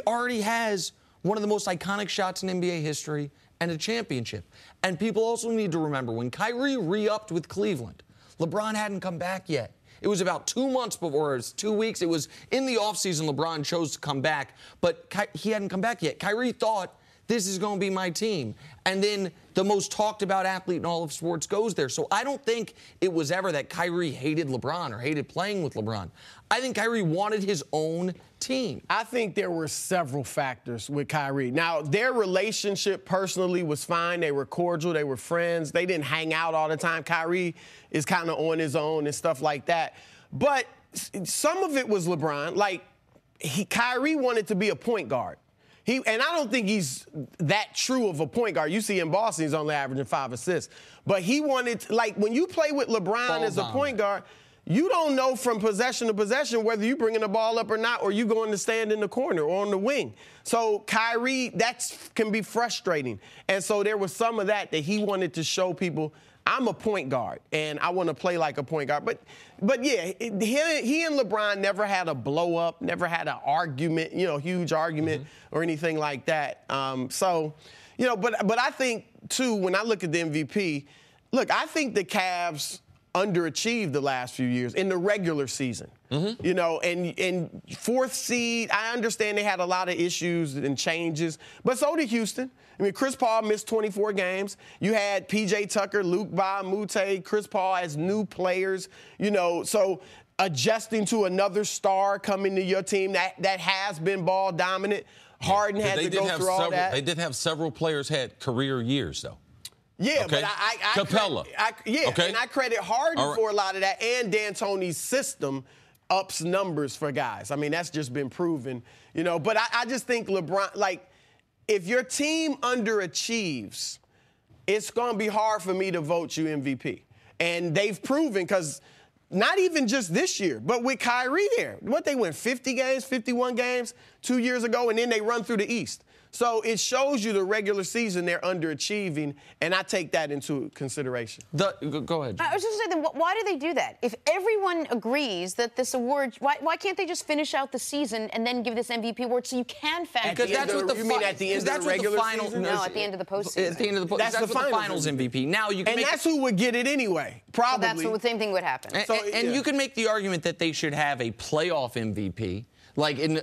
already has one of the most iconic shots in NBA history and a championship. And people also need to remember, when Kyrie re-upped with Cleveland, LeBron hadn't come back yet. It was about 2 months before, it was 2 weeks. It was in the offseason LeBron chose to come back, but he hadn't come back yet. Kyrie thought, this is going to be my team. And then the most talked about athlete in all of sports goes there. So I don't think it was ever that Kyrie hated LeBron or hated playing with LeBron. I think Kyrie wanted his own team. I think there were several factors with Kyrie. Now, their relationship personally was fine. They were cordial. They were friends. They didn't hang out all the time. Kyrie is kind of on his own and stuff like that. But some of it was LeBron. Like, Kyrie wanted to be a point guard. And I don't think he's that true of a point guard. You see in Boston, he's only averaging 5 assists. But he wanted, like, when you play with LeBron as a point guard, you don't know from possession to possession whether you're bringing the ball up or not, or you going to stand in the corner or on the wing. So Kyrie, that can be frustrating. And so there was some of that he wanted to show people, I'm a point guard, and I want to play like a point guard. But yeah, he and LeBron never had a blow-up, never had an argument, huge argument or anything like that. So, But I think, too, when I look at the MVP, look, I think the Cavs underachieved the last few years in the regular season. And fourth seed, I understand they had a lot of issues and changes, but so did Houston. I mean, Chris Paul missed 24 games. You had P.J. Tucker, Luke Ba, Mute, Chris Paul as new players, so adjusting to another star coming to your team that has been ball dominant. Harden had to go through all that. They did have several players had career years, though. Yeah, okay. but I Capella. And I credit Harden for a lot of that, and D'Antoni's system ups numbers for guys. I mean, that's just been proven, But I just think LeBron, if your team underachieves, it's going to be hard for me to vote you MVP. And they've proven, because not even just this year, but with Kyrie there. They win 50 games, 51 games 2 years ago, and then they run through the East. So it shows you the regular season they're underachieving, and I take that into consideration. Go ahead. I was just going to say, then, why do they do that? If everyone agrees that this award, why can't they just finish out the season and then give this MVP award so you can factor? Because that's what at the end of the regular season? No, at the end of the postseason. At the end of the that's the finals MVP. Now you can that's who would get it anyway. Probably. So that's the same thing would happen. And you can make the argument that they should have a playoff MVP.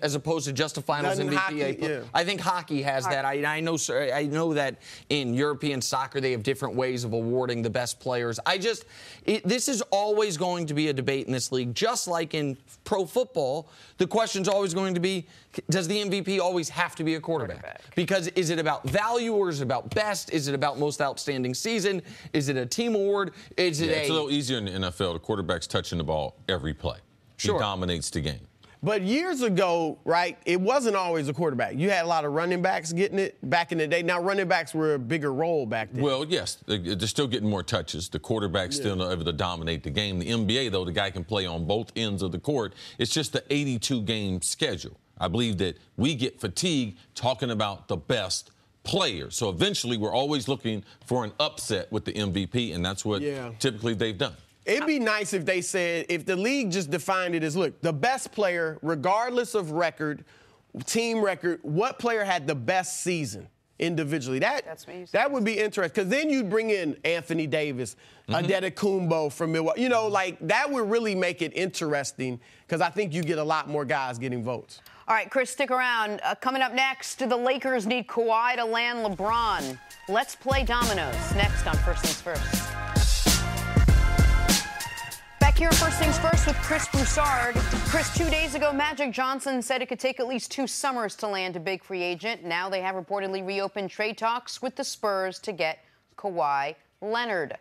As opposed to just a finals MVP. Hockey, I think hockey has that. I know that in European soccer they have different ways of awarding the best players. This is always going to be a debate in this league, just like in pro football. The question's always going to be, does the MVP always have to be a quarterback? Because is it about value or is it about best? Is it about most outstanding season? Is it a team award? It's a little easier in the NFL. The quarterback's touching the ball every play. He dominates the game. But years ago, right, it wasn't always a quarterback. You had a lot of running backs getting it back in the day. Now, running backs were a bigger role back then. Well, yes, they're still getting more touches. The quarterback's still able to dominate the game. The NBA, though, the guy can play on both ends of the court. It's just the 82-game schedule. I believe that we get fatigued talking about the best player. So eventually we're always looking for an upset with the MVP, and that's what typically they've done. It'd be nice if they said, if the league just defined it as, look, the best player, regardless of record, team record, what player had the best season individually? That would be interesting, because then you'd bring in Anthony Davis, Adetokounmpo from Milwaukee. That would really make it interesting, because I think you get a lot more guys getting votes. All right, Chris, stick around. Coming up next, the Lakers need Kawhi to land LeBron. Let's play dominoes. Next on First Things First. Back here, First Things First with Chris Broussard. Chris, 2 days ago, Magic Johnson said it could take at least 2 summers to land a big free agent. Now they have reportedly reopened trade talks with the Spurs to get Kawhi Leonard.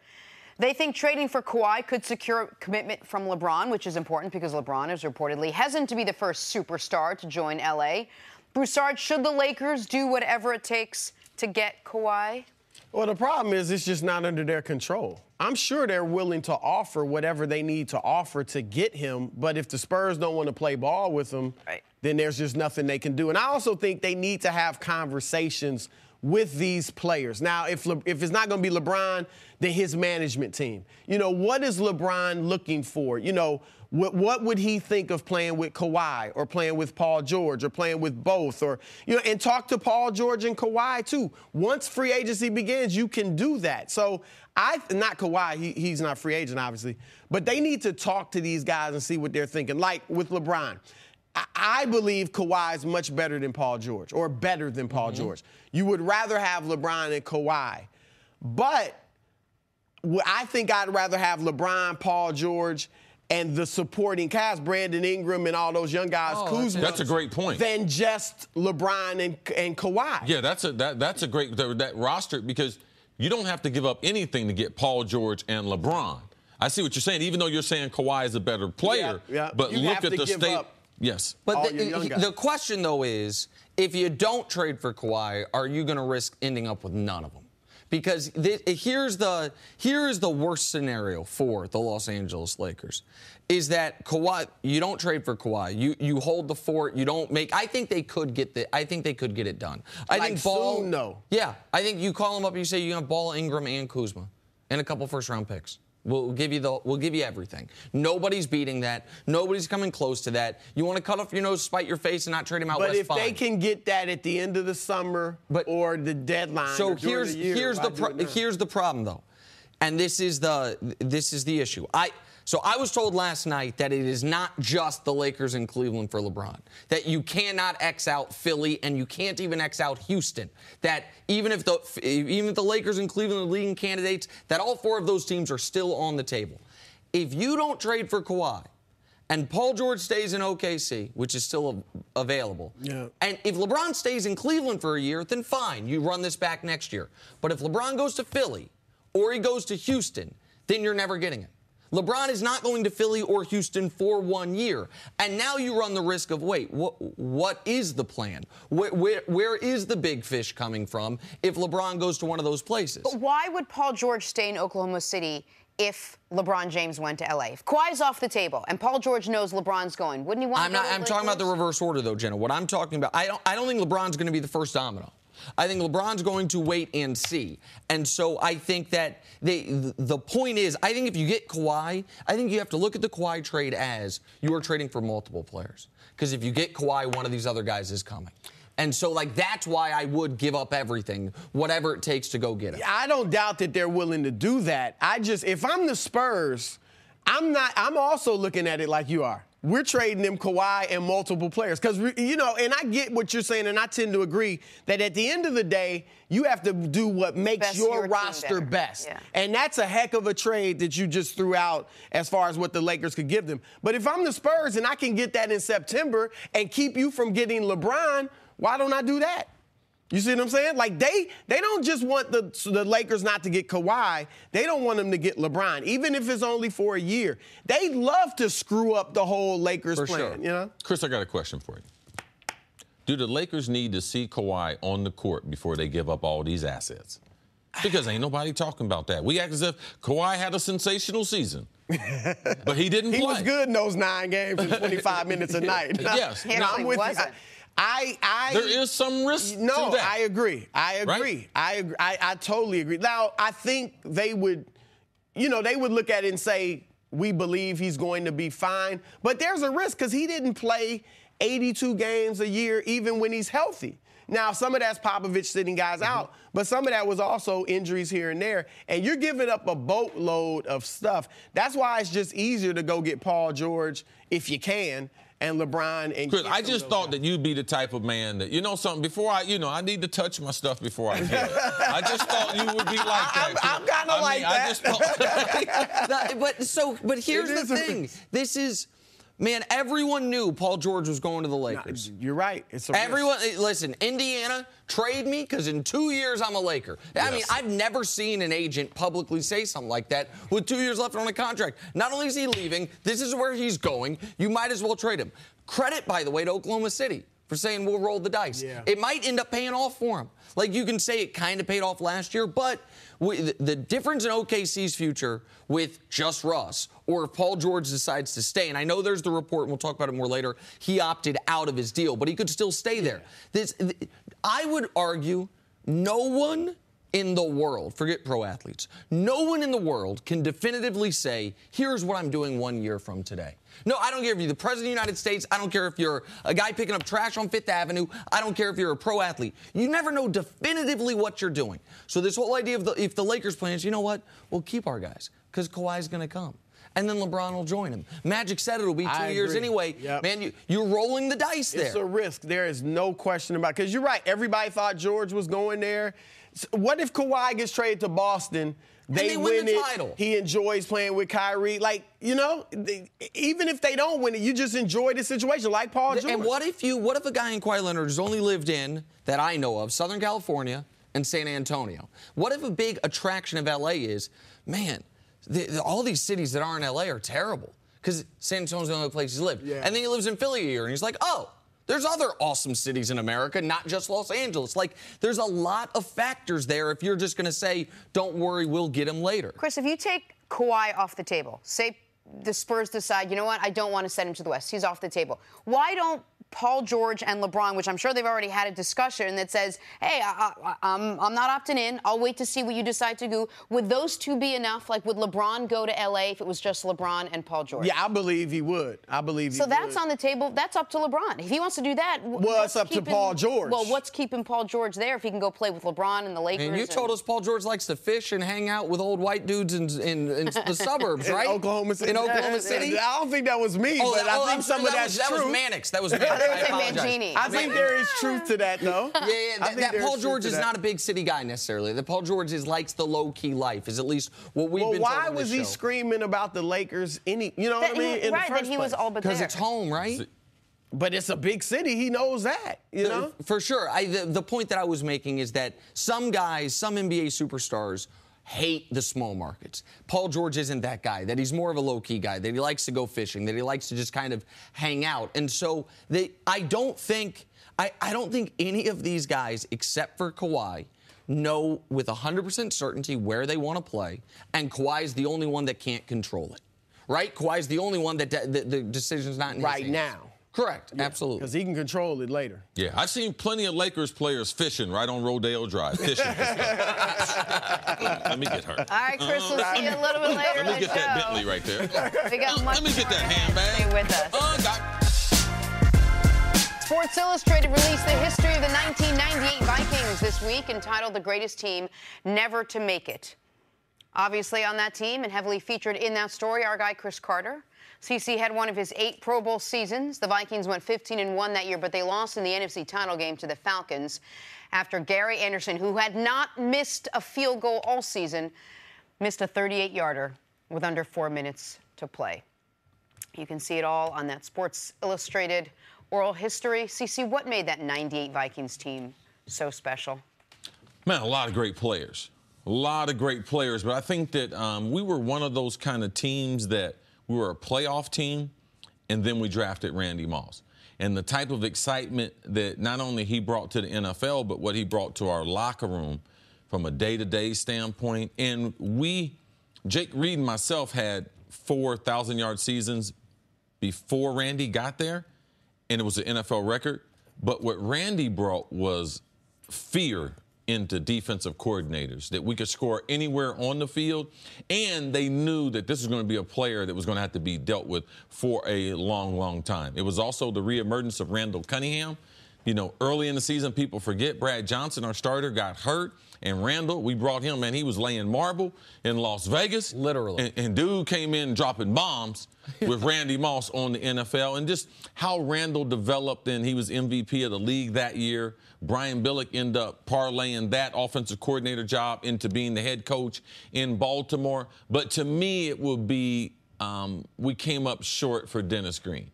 They think trading for Kawhi could secure commitment from LeBron, which is important because LeBron is reportedly hesitant to be the first superstar to join L.A. Broussard, should the Lakers do whatever it takes to get Kawhi? Well, the problem is it's just not under their control. I'm sure they're willing to offer whatever they need to offer to get him, but if the Spurs don't want to play ball with him, then there's just nothing they can do. And I also think they need to have conversations with these players. Now, if it's not going to be LeBron, then his management team. What is LeBron looking for? What would he think of playing with Kawhi or playing with Paul George or playing with both? Or, and talk to Paul George and Kawhi, too. Once free agency begins, you can do that. So not Kawhi, he's not free agent, obviously, but they need to talk to these guys and see what they're thinking. Like with LeBron, I believe Kawhi is much better than Paul George, or better than Paul George. You would rather have LeBron than Kawhi. But I think I'd rather have LeBron, Paul George, and the supporting cast, Brandon Ingram and all those young guys, Kuzma. That's a great point. Than just LeBron and Kawhi. Yeah, that's a great that roster, because you don't have to give up anything to get Paul George and LeBron. I see what you're saying, even though you're saying Kawhi is a better player. But you look at the state. Yes. But the question, though, is if you don't trade for Kawhi, are you going to risk ending up with none of them? Because here is the worst scenario for the Los Angeles Lakers, is that Kawhi, you don't trade for Kawhi, you hold the fort, you don't make. I think they could get it done. I think Ball. Soon, no. Yeah, I think you call them up, you say you have Ball, Ingram, and Kuzma, and a couple first-round picks. We'll give you everything. Nobody's beating that. Nobody's coming close to that. You want to cut off your nose, spite your face, and not trade him out west, But if fine. they can get that at the end of the summer or the deadline, so or during the year, here's the problem though, and this is the issue. So I was told last night that it is not just the Lakers and Cleveland for LeBron. That you cannot X out Philly and you can't even X out Houston. That even if the Lakers and Cleveland are leading candidates, that all 4 of those teams are still on the table. If you don't trade for Kawhi and Paul George stays in OKC, which is still available, and if LeBron stays in Cleveland for a year, then fine, you run this back next year. But if LeBron goes to Philly or he goes to Houston, then you're never getting it. LeBron is not going to Philly or Houston for 1 year. And now you run the risk of, wait, what is the plan? Where is the big fish coming from if LeBron goes to one of those places? But why would Paul George stay in Oklahoma City if LeBron James went to L.A.? If Kawhi's off the table and Paul George knows LeBron's going, wouldn't he want to go to the Lakers? I'm talking about the reverse order, though, Jenna. What I'm talking about, I don't think LeBron's going to be the first domino. I think LeBron's going to wait and see. And so I think that the point is, I think if you get Kawhi, I think you have to look at the Kawhi trade as you are trading for multiple players. Because if you get Kawhi, one of these other guys is coming. And so, that's why I would give up everything, whatever it takes to go get it. I don't doubt that they're willing to do that. If I'm the Spurs, I'm also looking at it like you are. We're trading them Kawhi and multiple players. Because, and I get what you're saying, and I tend to agree that at the end of the day, you have to do what makes your roster best. Yeah. And that's a heck of a trade that you just threw out as far as what the Lakers could give them. But if I'm the Spurs and I can get that in September and keep you from getting LeBron, why don't I do that? You see what I'm saying? They don't just want the Lakers not to get Kawhi. They don't want them to get LeBron, even if it's only for a year. They love to screw up the whole Lakers plan, Sure. Chris, I got a question for you. Do the Lakers need to see Kawhi on the court before they give up all these assets? Because ain't nobody talking about that. We act as if Kawhi had a sensational season. But he didn't play. He was good in those 9 games and 25 minutes a night. Yes. No, I'm with you. There is some risk to that. No, I agree. Right? I totally agree. Now, I think they would look at it and say, we believe he's going to be fine. But there's a risk because he didn't play 82 games a year even when he's healthy. Now, some of that's Popovich sitting guys out, but some of that was also injuries here and there. And you're giving up a boatload of stuff. That's why it's just easier to go get Paul George if you can. And LeBron and Chris, I just thought that you'd be the type of man that, something, before I need to touch my stuff before I get it. I just thought you would be like that. I'm kind of like that. I just thought. But here's the thing. This is, man, everyone knew Paul George was going to the Lakers. No, you're right. Everyone, listen, Indiana, trade me because in 2 years I'm a Laker. I mean, I've never seen an agent publicly say something like that with 2 years left on a contract. Not only is he leaving, this is where he's going. You might as well trade him. Credit, by the way, to Oklahoma City for saying we'll roll the dice. Yeah. It might end up paying off for him. You can say it kind of paid off last year, but the difference in OKC's future with just Russ, or if Paul George decides to stay, and I know there's the report, and we'll talk about it more later, he opted out of his deal, but he could still stay there. I would argue no one in the world, forget pro athletes, no one in the world can definitively say, here's what I'm doing 1 year from today. No, I don't care if you're the President of the United States. I don't care if you're a guy picking up trash on Fifth Avenue. I don't care if you're a pro athlete. You never know definitively what you're doing. So this whole idea of if the Lakers plan is, you know what, we'll keep our guys because Kawhi's going to come. And then LeBron will join him. Magic said it'll be 2 years anyway. Yep. Man, you're rolling the dice there. It's a risk. There is no question about it. Because you're right. Everybody thought George was going there. So what if Kawhi gets traded to Boston? They win the title. He enjoys playing with Kyrie. Even if they don't win it, you just enjoy the situation, like Paul George. And what if a guy in Kawhi Leonard has only lived in, that I know of, Southern California and San Antonio? What if a big attraction of L.A. is, man, all these cities that aren't L.A. are terrible because San Antonio's the only place he's lived. Yeah. And then he lives in Philly a year, and he's like, oh, there's other awesome cities in America, not just Los Angeles. There's a lot of factors there if you're just going to say, don't worry, we'll get him later. Chris, if you take Kawhi off the table, say the Spurs decide, you know what, I don't want to send him to the West. He's off the table. Why don't Paul George and LeBron, which I'm sure they've already had a discussion that says, hey, I'm not opting in. I'll wait to see what you decide to do. Would those two be enough? Like, would LeBron go to L.A. if it was just LeBron and Paul George? Yeah, I believe he would. So that's on the table. That's up to LeBron. If he wants to do that, well, it's up to Paul George. Well, what's keeping Paul George there if he can go play with LeBron and the Lakers? And you told us Paul George likes to fish and hang out with old white dudes in the suburbs, right? In Oklahoma City. In Oklahoma City? I don't think that was me, but I think some of that's true. That was Mannix. That was Mannix. I apologize. I think there is truth to that, though. Yeah. That Paul George is not a big city guy necessarily. That Paul George likes the low-key life, is at least what we've been told. Why was he screaming about the Lakers? You know what I mean? In the first that he was all but there. Because it's home, right? But it's a big city. He knows that, you know? For sure. The point that I was making is that some guys, some NBA superstars, hate the small markets. Paul George isn't that guy, that he's more of a low-key guy, that he likes to go fishing, that he likes to just kind of hang out. And so I don't think any of these guys, except for Kawhi, know with 100% certainty where they want to play, and Kawhi is the only one that can't control it. Right? Kawhi's the only one that the decision's not in his hands. now. Correct. Yeah, absolutely. Because he can control it later. Yeah, I've seen plenty of Lakers players fishing right on Rodeo Drive. Fishing. Let me get her. All right, Chris, we'll see you a little bit later. Let me get that Bentley right there. Let me get that handbag. Stay with us. Sports Illustrated released the history of the 1998 Vikings this week, entitled The Greatest Team Never to Make It. Obviously on that team and heavily featured in that story, our guy Chris Carter. CC had one of his 8 Pro Bowl seasons. The Vikings went 15-1 that year, but they lost in the NFC title game to the Falcons after Gary Anderson, who had not missed a field goal all season, missed a 38-yarder with under 4 minutes to play. You can see it all on that Sports Illustrated oral history. CC, what made that 98 Vikings team so special? Man, a lot of great players. A lot of great players. But I think that we were one of those kind of teams that we were a playoff team, and then we drafted Randy Moss. And the type of excitement that not only he brought to the NFL, but what he brought to our locker room from a day-to-day standpoint. And Jake Reed and myself had 4 1,000-yard seasons before Randy got there, and it was an NFL record. But what Randy brought was fear into defensive coordinators, that we could score anywhere on the field, and they knew that this was going to be a player that was going to have to be dealt with for a long, long time. It was also the reemergence of Randall Cunningham. You know, early in the season, people forget Brad Johnson, our starter, got hurt, and Randall, we brought him, and he was laying marble in Las Vegas. Literally. And dude came in dropping bombs with Randy Moss on the NFL, and just how Randall developed, and he was MVP of the league that year. Brian Billick ended up parlaying that offensive coordinator job into being the head coach in Baltimore. But to me, it would be we came up short for Dennis Green.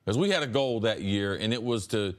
Because we had a goal that year, and it was to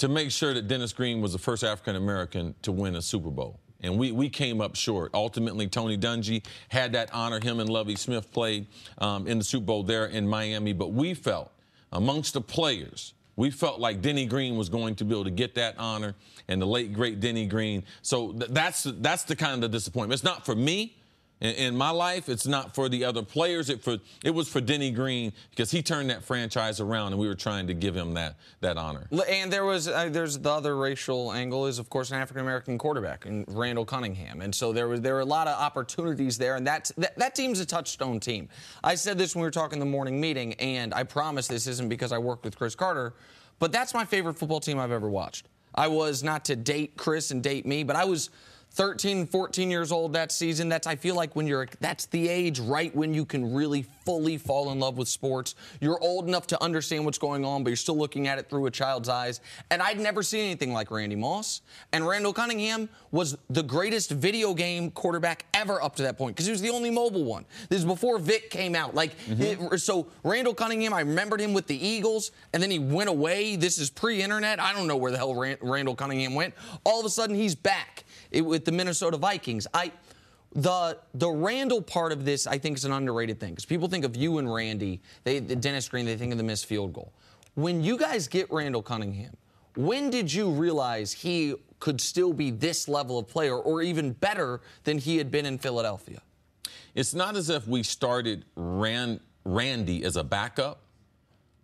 make sure that Dennis Green was the first African-American to win a Super Bowl. And we came up short. Ultimately, Tony Dungy had that honor. Him and Lovie Smith played in the Super Bowl there in Miami. But we felt, amongst the players, we felt like Denny Green was going to be able to get that honor, and the late, great Denny Green. So that's the kind of disappointment. It's not for me in my life. It's not for the other players. It was for Denny Green, because he turned that franchise around, and we were trying to give him that honor. And there's the other racial angle is, of course, an African-American quarterback in Randall Cunningham. And so there were a lot of opportunities there, and that team's a touchstone team. I said this when we were talking in the morning meeting, and I promise this isn't because I worked with Chris Carter, but that's my favorite football team I've ever watched. I was, not to date Chris and date me, but I was 13, 14 years old that season. I feel like that's the age right when you can really fully fall in love with sports. You're old enough to understand what's going on, but you're still looking at it through a child's eyes. And I'd never seen anything like Randy Moss. And Randall Cunningham was the greatest video game quarterback ever up to that point, because he was the only mobile one. This is before Vic came out. So Randall Cunningham, I remembered him with the Eagles, and then he went away. This is pre-internet. I don't know where the hell Randall Cunningham went. All of a sudden, he's back with the Minnesota Vikings. The Randall part of this, I think, is an underrated thing, because people think of you and Randy, Dennis Green, they think of the missed field goal. When you guys get Randall Cunningham, when did you realize he could still be this level of player, or even better than he had been in Philadelphia? It's not as if we started Randy as a backup,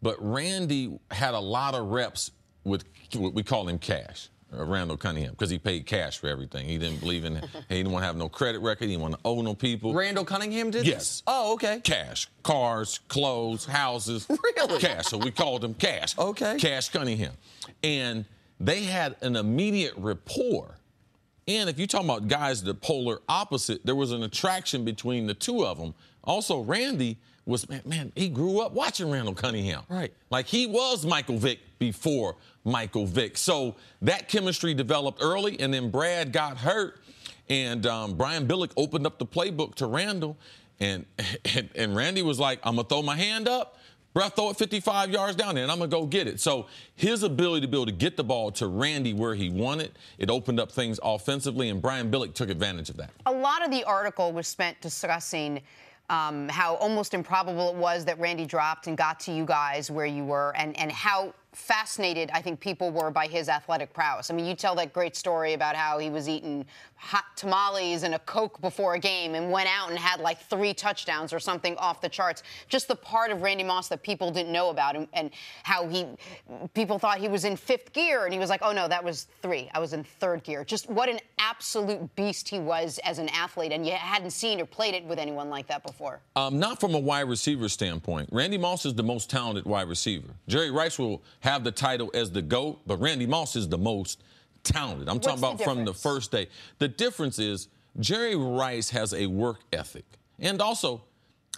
but Randy had a lot of reps with what we call him cash. Randall Cunningham, because he paid cash for everything. He didn't believe in it. He didn't want to have no credit record. He didn't want to owe no people. Randall Cunningham did Yes. this? Oh, okay. Cash. Cars, clothes, houses. Really? Cash. So we called him Cash. Okay. Cash Cunningham. And they had an immediate rapport. And if you're talking about guys the polar opposite, there was an attraction between the two of them. Also, Randy was, man, he grew up watching Randall Cunningham. Right. Like he was Michael Vick before Michael Vick. So that chemistry developed early, and then Brad got hurt, and Brian Billick opened up the playbook to Randall, and Randy was like, I'm going to throw my hand up, bro, throw it 55 yards down there, and I'm going to go get it. So his ability to be able to get the ball to Randy where he wanted, it opened up things offensively, and Brian Billick took advantage of that. A lot of the article was spent discussing how almost improbable it was that Randy dropped and got to you guys where you were, and how fascinated I think people were by his athletic prowess. I mean, you tell that great story about how he was eating hot tamales and a Coke before a game and went out and had like 3 touchdowns or something off the charts. Just the part of Randy Moss that people didn't know about, and how people thought he was in 5th gear, and he was like, oh no, that was 3. I was in 3rd gear. Just what an absolute beast he was as an athlete, and you hadn't seen or played it with anyone like that before. Not from a wide receiver standpoint. Randy Moss is the most talented wide receiver. Jerry Rice will have the title as the GOAT, but Randy Moss is the most talented. I'm talking about from the first day. The difference is Jerry Rice has a work ethic. And also,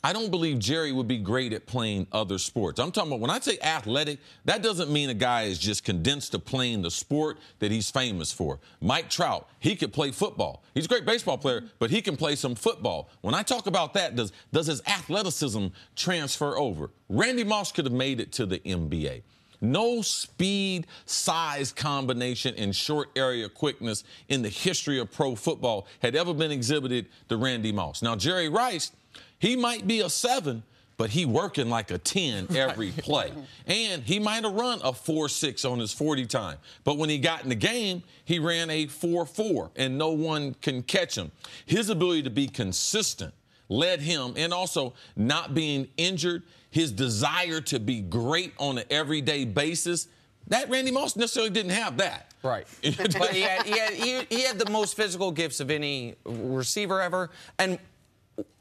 I don't believe Jerry would be great at playing other sports. I'm talking about, when I say athletic, that doesn't mean a guy is just condensed to playing the sport that he's famous for. Mike Trout, he could play football. He's a great baseball player, but he can play some football. When I talk about that, does his athleticism transfer over? Randy Moss could have made it to the NBA. No speed, size combination and short area quickness in the history of pro football had ever been exhibited to Randy Moss. Now, Jerry Rice, he might be a 7, but he working like a 10 every play. And he might have run a 4.6 on his 40 time. But when he got in the game, he ran a 4.4, and no one can catch him. His ability to be consistent led him, and also not being injured, his desire to be great on an everyday basis, that Randy Moss necessarily didn't have that. Right. But he had the most physical gifts of any receiver ever. And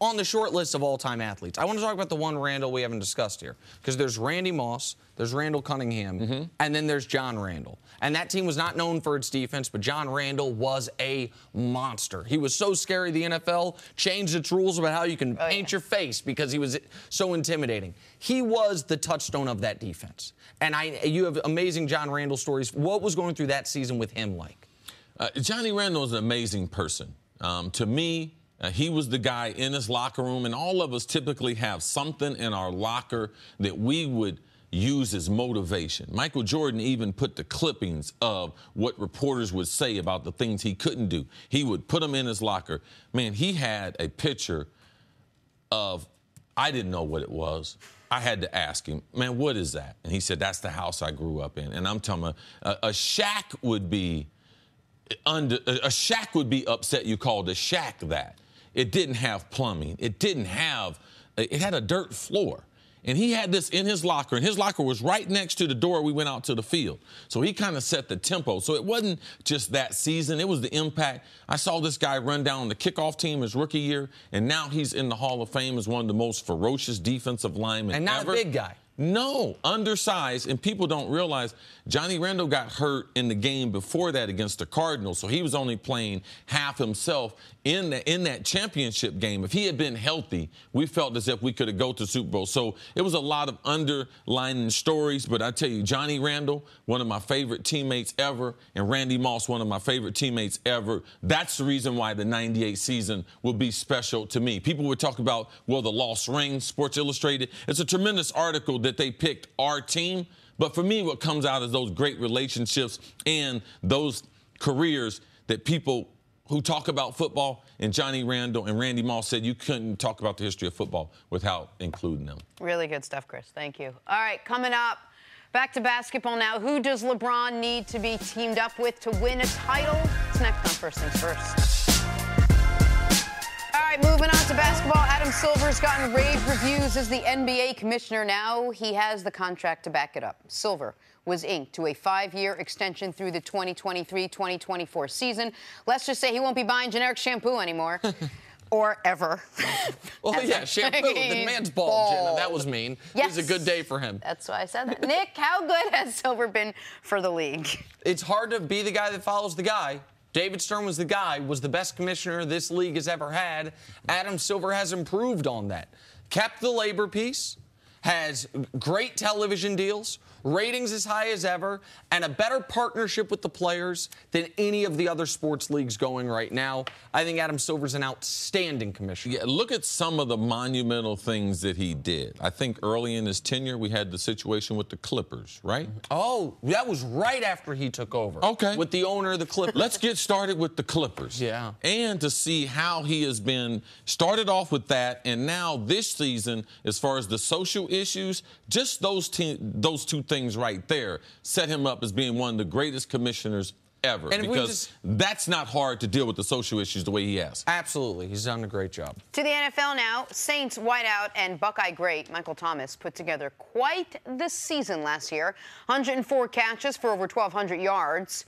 on the short list of all-time athletes, I want to talk about the one Randall we haven't discussed here. Because there's Randy Moss, there's Randall Cunningham, and then there's John Randall. And that team was not known for its defense, but John Randall was a monster. He was so scary, the NFL changed its rules about how you can paint your face because he was so intimidating. He was the touchstone of that defense. And you have amazing John Randall stories. What was going through that season with him like? Johnny Randall is an amazing person. To me, he was the guy in his locker room, and all of us typically have something in our locker that we would use as motivation. Michael Jordan even put the clippings of what reporters would say about the things he couldn't do. He would put them in his locker. Man, he had a picture of, I didn't know what it was. I had to ask him, man, what is that? And he said, that's the house I grew up in. And I'm talking about a shack would be upset you called a shack that. It didn't have plumbing. It had a dirt floor. And he had this in his locker, and his locker was right next to the door we went out to the field. So he kind of set the tempo. So it wasn't just that season. It was the impact. I saw this guy run down the kickoff team his rookie year, and now he's in the Hall of Fame as one of the most ferocious defensive linemen and not ever. A big guy. No, undersized, and people don't realize Johnny Randall got hurt in the game before that against the Cardinals, so he was only playing half himself in that championship game. If he had been healthy, we felt as if we could have go to the Super Bowl. So it was a lot of underlining stories, but I tell you, Johnny Randall, one of my favorite teammates ever, and Randy Moss, one of my favorite teammates ever. That's the reason why the 98 season will be special to me. People would talk about, well, the lost ring, Sports Illustrated. It's a tremendous article that they picked our team. But for me, what comes out is those great relationships and those careers that people who talk about football, and Johnny Randall and Randy Moss said you couldn't talk about the history of football without including them. Really good stuff, Chris. Thank you. All right, coming up, back to basketball now. Who does LeBron need to be teamed up with to win a title? It's next on First Things First. All right, moving on to basketball. Adam Silver's gotten rave reviews as the NBA commissioner. Now he has the contract to back it up. Silver was inked to a 5-year extension through the 2023-2024 season. Let's just say he won't be buying generic shampoo anymore. Or ever. Well, yeah, shampoo. The man's bald, Jenna. That was mean. Yes. It was a good day for him. That's why I said that. Nick, how good has Silver been for the league? It's hard to be the guy that follows the guy. David Stern was the guy, was the best commissioner this league has ever had. Adam Silver has improved on that. Kept the labor peace, has great television deals, ratings as high as ever, and a better partnership with the players than any of the other sports leagues going right now. I think Adam Silver's an outstanding commissioner. Yeah, look at some of the monumental things that he did. I think early in his tenure, we had the situation with the Clippers, right? Oh, that was right after he took over. Okay. With the owner of the Clippers. Let's get started with the Clippers. Yeah. And to see how he has been started off with that, and now this season, as far as the social issues, just those two things right there set him up as being one of the greatest commissioners ever. And because that's not hard to deal with the social issues the way he has. Absolutely. He's done a great job. To the NFL now. Saints wideout and Buckeye great Michael Thomas put together quite the season last year. 104 catches for over 1,200 yards.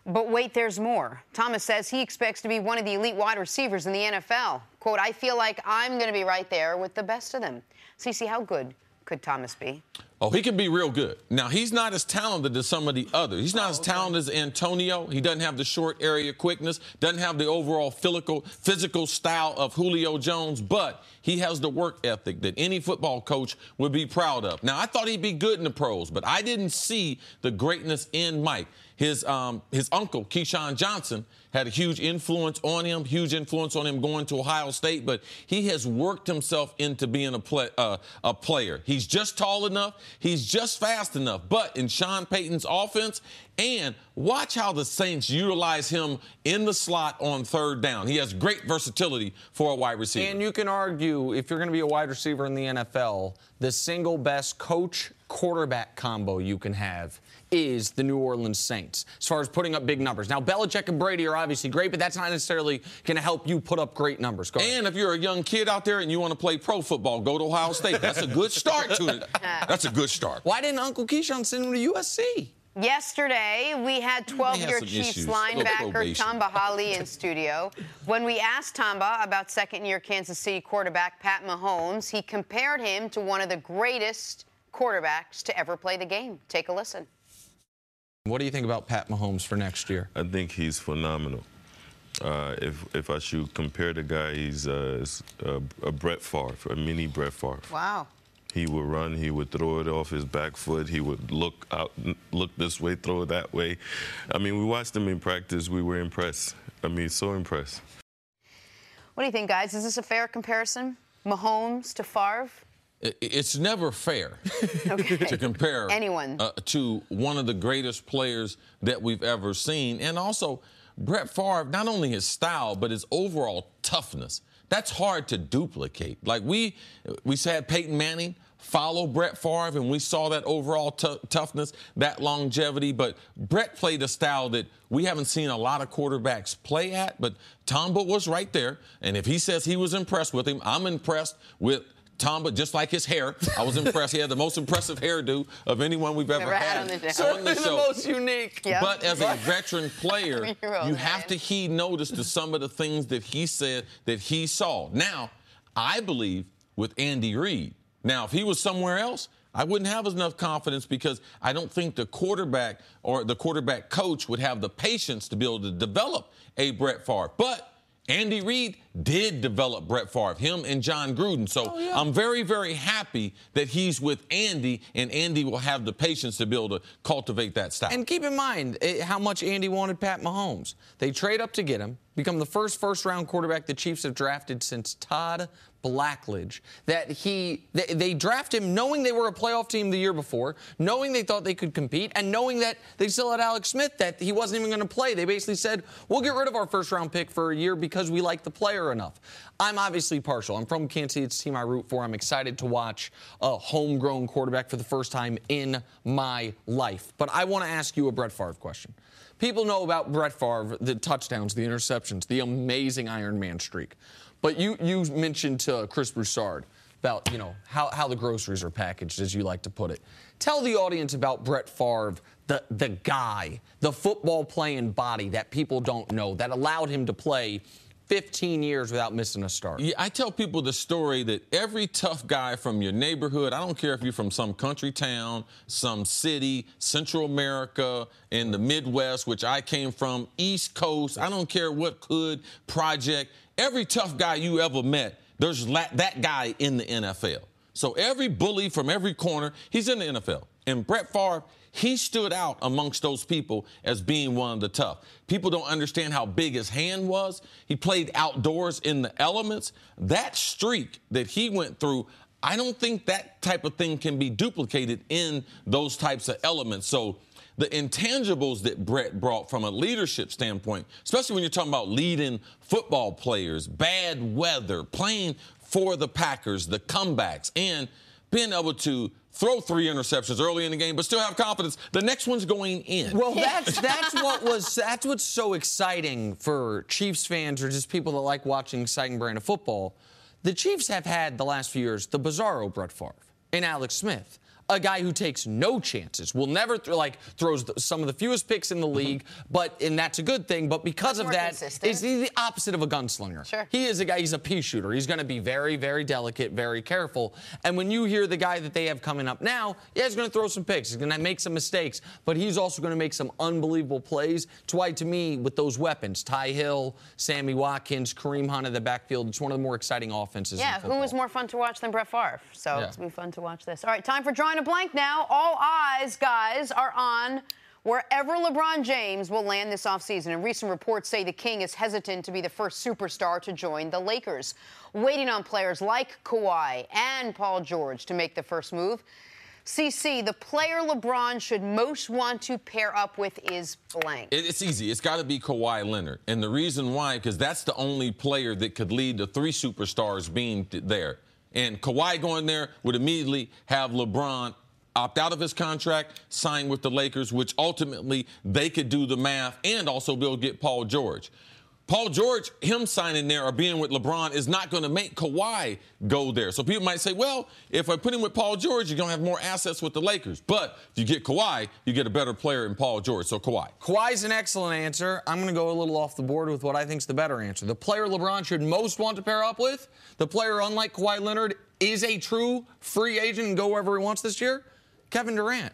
But wait, there's more. Thomas says he expects to be one of the elite wide receivers in the NFL. Quote, I feel like I'm going to be right there with the best of them. CC, how good could Thomas be? Oh, he can be real good. Now, he's not as talented as some of the others. He's not as talented as Antonio. He doesn't have the short area quickness, doesn't have the overall physical style of Julio Jones, but he has the work ethic that any football coach would be proud of. Now, I thought he'd be good in the pros, but I didn't see the greatness in Mike. His uncle, Keyshawn Johnson, had a huge influence on him going to Ohio State, but he has worked himself into being a player. He's just tall enough. He's just fast enough. But in Sean Payton's offense, and watch how the Saints utilize him in the slot on third down. He has great versatility for a wide receiver. And you can argue, if you're going to be a wide receiver in the NFL, the single best coach-quarterback combo you can have is the New Orleans Saints, as far as putting up big numbers. Now, Belichick and Brady are obviously great, but that's not necessarily going to help you put up great numbers. Go ahead. And if you're a young kid out there and you want to play pro football, go to Ohio State. That's a good start to it. That's a good start. Why didn't Uncle Keyshawn send him to USC? Yesterday, we had 12-year Chiefs linebacker Tamba Hali in studio. When we asked Tamba about second-year Kansas City quarterback Pat Mahomes, he compared him to one of the greatest quarterbacks to ever play the game. Take a listen. What do you think about Pat Mahomes for next year? I think he's phenomenal. If I should compare the guy, he's a Brett Favre, a mini Brett Favre. Wow. He would run, he would throw it off his back foot, he would look out, look this way, throw it that way. I mean, we watched him in practice, we were impressed. I mean, so impressed. What do you think, guys? Is this a fair comparison? Mahomes to Favre? It's never fair to compare anyone to one of the greatest players that we've ever seen. And also, Brett Favre, not only his style, but his overall toughness. That's hard to duplicate. Like we had Peyton Manning follow Brett Favre, and we saw that overall toughness, that longevity. But Brett played a style that we haven't seen a lot of quarterbacks play at. But Tamba was right there. And if he says he was impressed with him, I'm impressed with Tamba, just like his hair. I was impressed. He had the most impressive hairdo of anyone we've ever had on the show. Certainly the most unique. Yep. But as a veteran player, you have to heed notice to some of the things that he said that he saw. Now, I believe with Andy Reid. Now, if he was somewhere else, I wouldn't have enough confidence because I don't think the quarterback or the quarterback coach would have the patience to be able to develop a Brett Favre. But Andy Reid did develop Brett Favre, him and John Gruden. So I'm very, very happy that he's with Andy, and Andy will have the patience to be able to cultivate that style. And keep in mind how much Andy wanted Pat Mahomes. They trade up to get him, become the first-round quarterback the Chiefs have drafted since Todd Blackledge. They draft him knowing they were a playoff team the year before, knowing they thought they could compete, and knowing that they still had Alex Smith, that he wasn't even going to play. They basically said, we'll get rid of our first-round pick for a year because we like the player fair enough. I'm obviously partial. I'm from Kansas City. It's a team I root for. I'm excited to watch a homegrown quarterback for the first time in my life. But I want to ask you a Brett Favre question. People know about Brett Favre, the touchdowns, the interceptions, the amazing Iron Man streak. But you mentioned to Chris Broussard about, how the groceries are packaged, as you like to put it. Tell the audience about Brett Favre, the guy, the football-playing body that people don't know, that allowed him to play 15 years without missing a start. Yeah, I tell people the story that every tough guy from your neighborhood, I don't care if you're from some country town, some city, Central America, in the Midwest, which I came from, East Coast, I don't care what hood, project, every tough guy you ever met, there's that guy in the NFL. So every bully from every corner, he's in the NFL. And Brett Favre, he stood out amongst those people as being one of the tough. People don't understand how big his hand was. He played outdoors in the elements. That streak that he went through, I don't think that type of thing can be duplicated in those types of elements. So the intangibles that Brett brought from a leadership standpoint, especially when you're talking about leading football players, bad weather, playing for the Packers, the comebacks, and being able to throw 3 interceptions early in the game, but still have confidence the next one's going in. Well, that's what's so exciting for Chiefs fans or just people that like watching exciting brand of football. The Chiefs have had the last few years the bizarro Brett Favre and Alex Smith, a guy who takes no chances, will never throws some of the fewest picks in the league, and that's a good thing. But because of that, he's the opposite of a gunslinger. Sure. He is a guy. He's a pea shooter. He's going to be very, very delicate, very careful. And when you hear the guy that they have coming up now, yeah, he's going to throw some picks. He's going to make some mistakes, but he's also going to make some unbelievable plays. It's why, to me, with those weapons, Ty Hill, Sammy Watkins, Kareem Hunt in the backfield, it's one of the more exciting offenses. Yeah, who was more fun to watch than Brett Favre? So yeah. It's going to be fun to watch this. All right, time for Drawing a Blank now. All eyes, guys, are on wherever LeBron James will land this offseason. And recent reports say the King is hesitant to be the first superstar to join the Lakers, waiting on players like Kawhi and Paul George to make the first move. CC, the player LeBron should most want to pair up with is blank. It's easy. It's got to be Kawhi Leonard. And the reason why, because that's the only player that could lead the 3 superstars being there. And Kawhi going there would immediately have LeBron opt out of his contract, sign with the Lakers, which ultimately they could do the math and also be able to get Paul George. Paul George, him signing there or being with LeBron is not going to make Kawhi go there. So people might say, well, if I put him with Paul George, you're going to have more assets with the Lakers. But if you get Kawhi, you get a better player in Paul George. So Kawhi. Kawhi's an excellent answer. I'm going to go a little off the board with what I think is the better answer. The player LeBron should most want to pair up with, the player, unlike Kawhi Leonard, is a true free agent and go wherever he wants this year, Kevin Durant.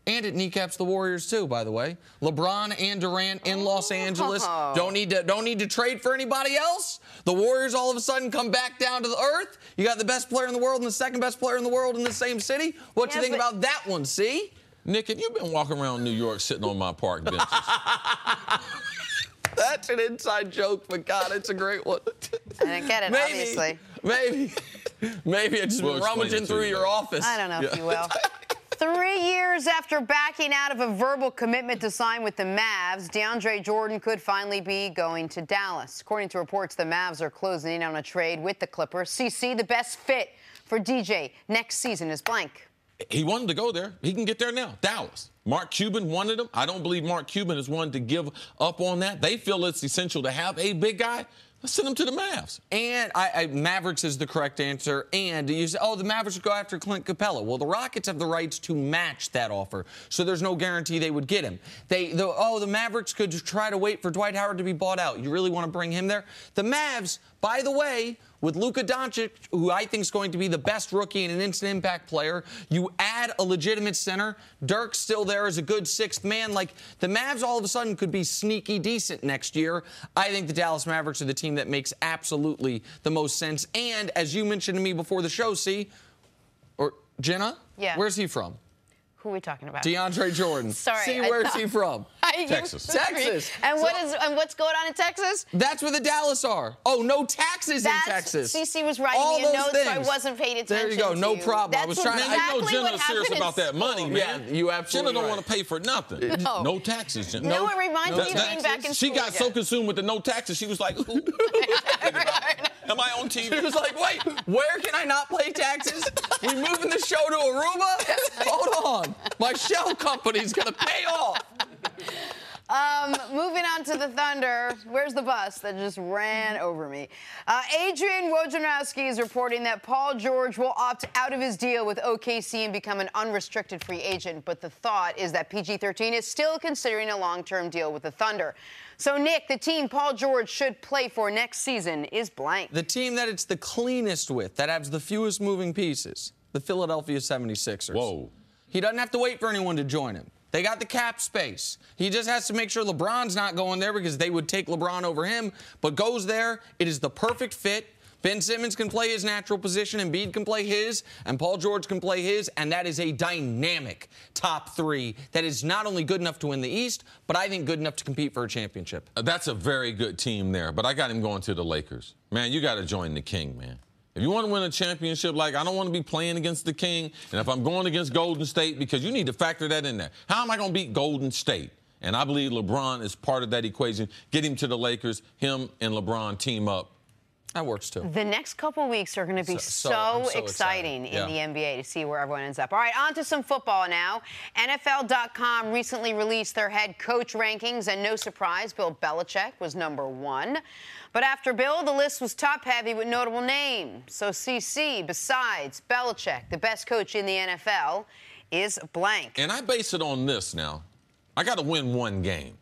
And it kneecaps the Warriors, too, by the way. LeBron and Durant in Los Angeles. Don't need to trade for anybody else. The Warriors all of a sudden come back down to the earth. You got the best player in the world and the second best player in the world in the same city. What you think about that one, see? Nick, have you been walking around New York sitting on my park benches? That's an inside joke, but God, it's a great one. I didn't get it, obviously. Maybe it's just rummaging through your office. I don't know if you will. 3 years after backing out of a verbal commitment to sign with the Mavs, DeAndre Jordan could finally be going to Dallas. According to reports, the Mavs are closing in on a trade with the Clippers. CC, the best fit for DJ next season is blank. He wanted to go there. He can get there now. Dallas. Mark Cuban wanted him. I don't believe Mark Cuban is one to give up on that. They feel it's essential to have a big guy. Let's send him to the Mavs. And Mavericks is the correct answer. And you say, the Mavericks would go after Clint Capella. Well, the Rockets have the rights to match that offer, so there's no guarantee they would get him. The Mavericks could try to wait for Dwight Howard to be bought out. You really want to bring him there? The Mavs, by the way, with Luka Doncic, who I think is going to be the best rookie and an instant impact player, you add a legitimate center. Dirk's still there as a good sixth man. Like, the Mavs all of a sudden could be sneaky decent next year. I think the Dallas Mavericks are the team that makes absolutely the most sense. And as you mentioned to me before the show, Jenna? Yeah. Where's he from? Who are we talking about? DeAndre Jordan. Sorry. See, where's he from? Texas. Texas. And what's going on in Texas? That's where the Dallas are. Oh, no taxes in Texas. CC was writing all me a note, things. so I wasn't paying attention. There you go. No problem. That's I was trying to. exactly I know Jenna's serious about that money, man. Yeah, you absolutely. Jenna don't want to pay for nothing. No taxes, Jenna. No, it reminds me of being back in school. She got so consumed with the no taxes, she was like, ooh. Am I on TV? She was like, wait, where can I not pay taxes? We moving the show to Aruba? Hold on. My shell company's going to pay off. Moving on to the Thunder. Where's the bus that just ran over me? Adrian Wojnarowski is reporting that Paul George will opt out of his deal with OKC and become an unrestricted free agent. But the thought is that PG-13 is still considering a long-term deal with the Thunder. So, Nick, the team Paul George should play for next season is blank. The team that it's the cleanest with, that has the fewest moving pieces, the Philadelphia 76ers. Whoa. He doesn't have to wait for anyone to join him. They got the cap space. He just has to make sure LeBron's not going there because they would take LeBron over him, but goes there. It is the perfect fit. Ben Simmons can play his natural position, Embiid can play his, and Paul George can play his, and that is a dynamic top three that is not only good enough to win the East, but I think good enough to compete for a championship. That's a very good team there, but I got him going to the Lakers. Man, you got to join the king, man. If you want to win a championship, like, I don't want to be playing against the king, and if I'm going against Golden State, because you need to factor that in there. How am I going to beat Golden State? And I believe LeBron is part of that equation. Get him to the Lakers, him and LeBron team up. That works, too. The next couple weeks are going to be so exciting in the NBA to see where everyone ends up. All right, on to some football now. NFL.com recently released their head coach rankings, and no surprise, Bill Belichick was #1. But after Bill, the list was top-heavy with notable names. So, CC, besides Belichick, the best coach in the NFL, is blank. And I base it on this now. I got to win one game.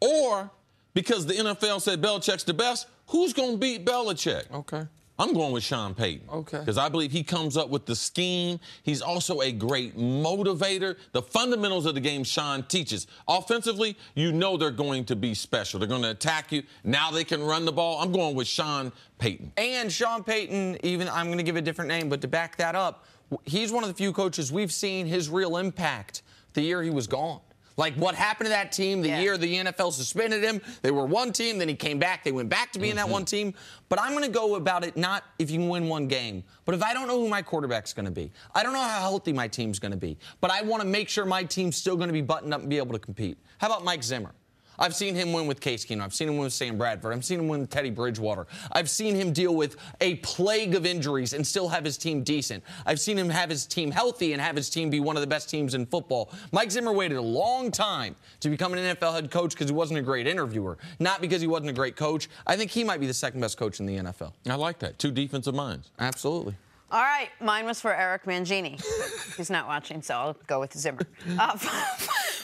Or, because the NFL said Belichick's the best, who's going to beat Belichick? Okay. I'm going with Sean Payton. Okay. Because I believe he comes up with the scheme. He's also a great motivator. The fundamentals of the game Sean teaches. Offensively, you know they're going to be special. They're going to attack you. Now they can run the ball. I'm going with Sean Payton. And Sean Payton, even I'm going to give a different name, but to back that up, he's one of the few coaches we've seen his real impact the year he was gone. Like what happened to that team the year the NFL suspended him. They were one team, then he came back. They went back to being that one team. But I'm going to go about it not if you can win one game, but if I don't know who my quarterback's going to be. I don't know how healthy my team's going to be, but I want to make sure my team's still going to be buttoned up and be able to compete. How about Mike Zimmer? I've seen him win with Case Keenum. I've seen him win with Sam Bradford. I've seen him win with Teddy Bridgewater. I've seen him deal with a plague of injuries and still have his team decent. I've seen him have his team healthy and have his team be one of the best teams in football. Mike Zimmer waited a long time to become an NFL head coach because he wasn't a great interviewer, not because he wasn't a great coach. I think he might be the second best coach in the NFL. I like that. Two defensive minds. Absolutely. All right, mine was for Eric Mangini. He's not watching, so I'll go with Zimmer.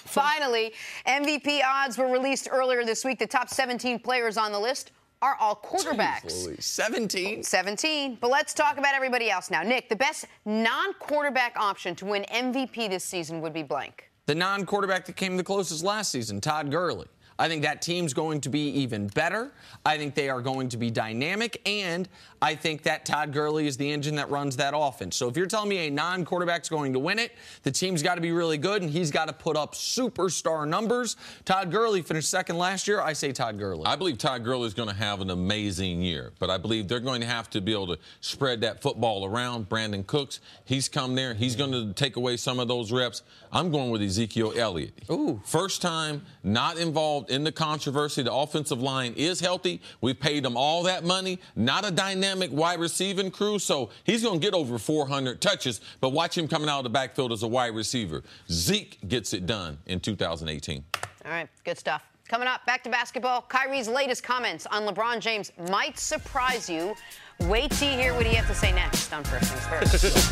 Finally, MVP odds were released earlier this week. The top 17 players on the list are all quarterbacks. Jeez, 17? 17. But let's talk about everybody else now. Nick, the best non-quarterback option to win MVP this season would be blank. The non-quarterback that came the closest last season, Todd Gurley. I think that team's going to be even better. I think they are going to be dynamic, and I think that Todd Gurley is the engine that runs that offense. So if you're telling me a non-quarterback's going to win it, the team's got to be really good, and he's got to put up superstar numbers. Todd Gurley finished second last year. I say Todd Gurley. I believe Todd Gurley is going to have an amazing year, but I believe they're going to have to be able to spread that football around. Brandon Cooks, he's come there. He's going to take away some of those reps. I'm going with Ezekiel Elliott. Ooh. First time, not involved in the controversy. The offensive line is healthy. We paid him all that money. Not a dynamic wide receiving crew, so he's going to get over 400 touches, but watch him coming out of the backfield as a wide receiver. Zeke gets it done in 2018. All right, good stuff. Coming up, back to basketball. Kyrie's latest comments on LeBron James might surprise you. Wait till you hear what he has to say next on First Things First.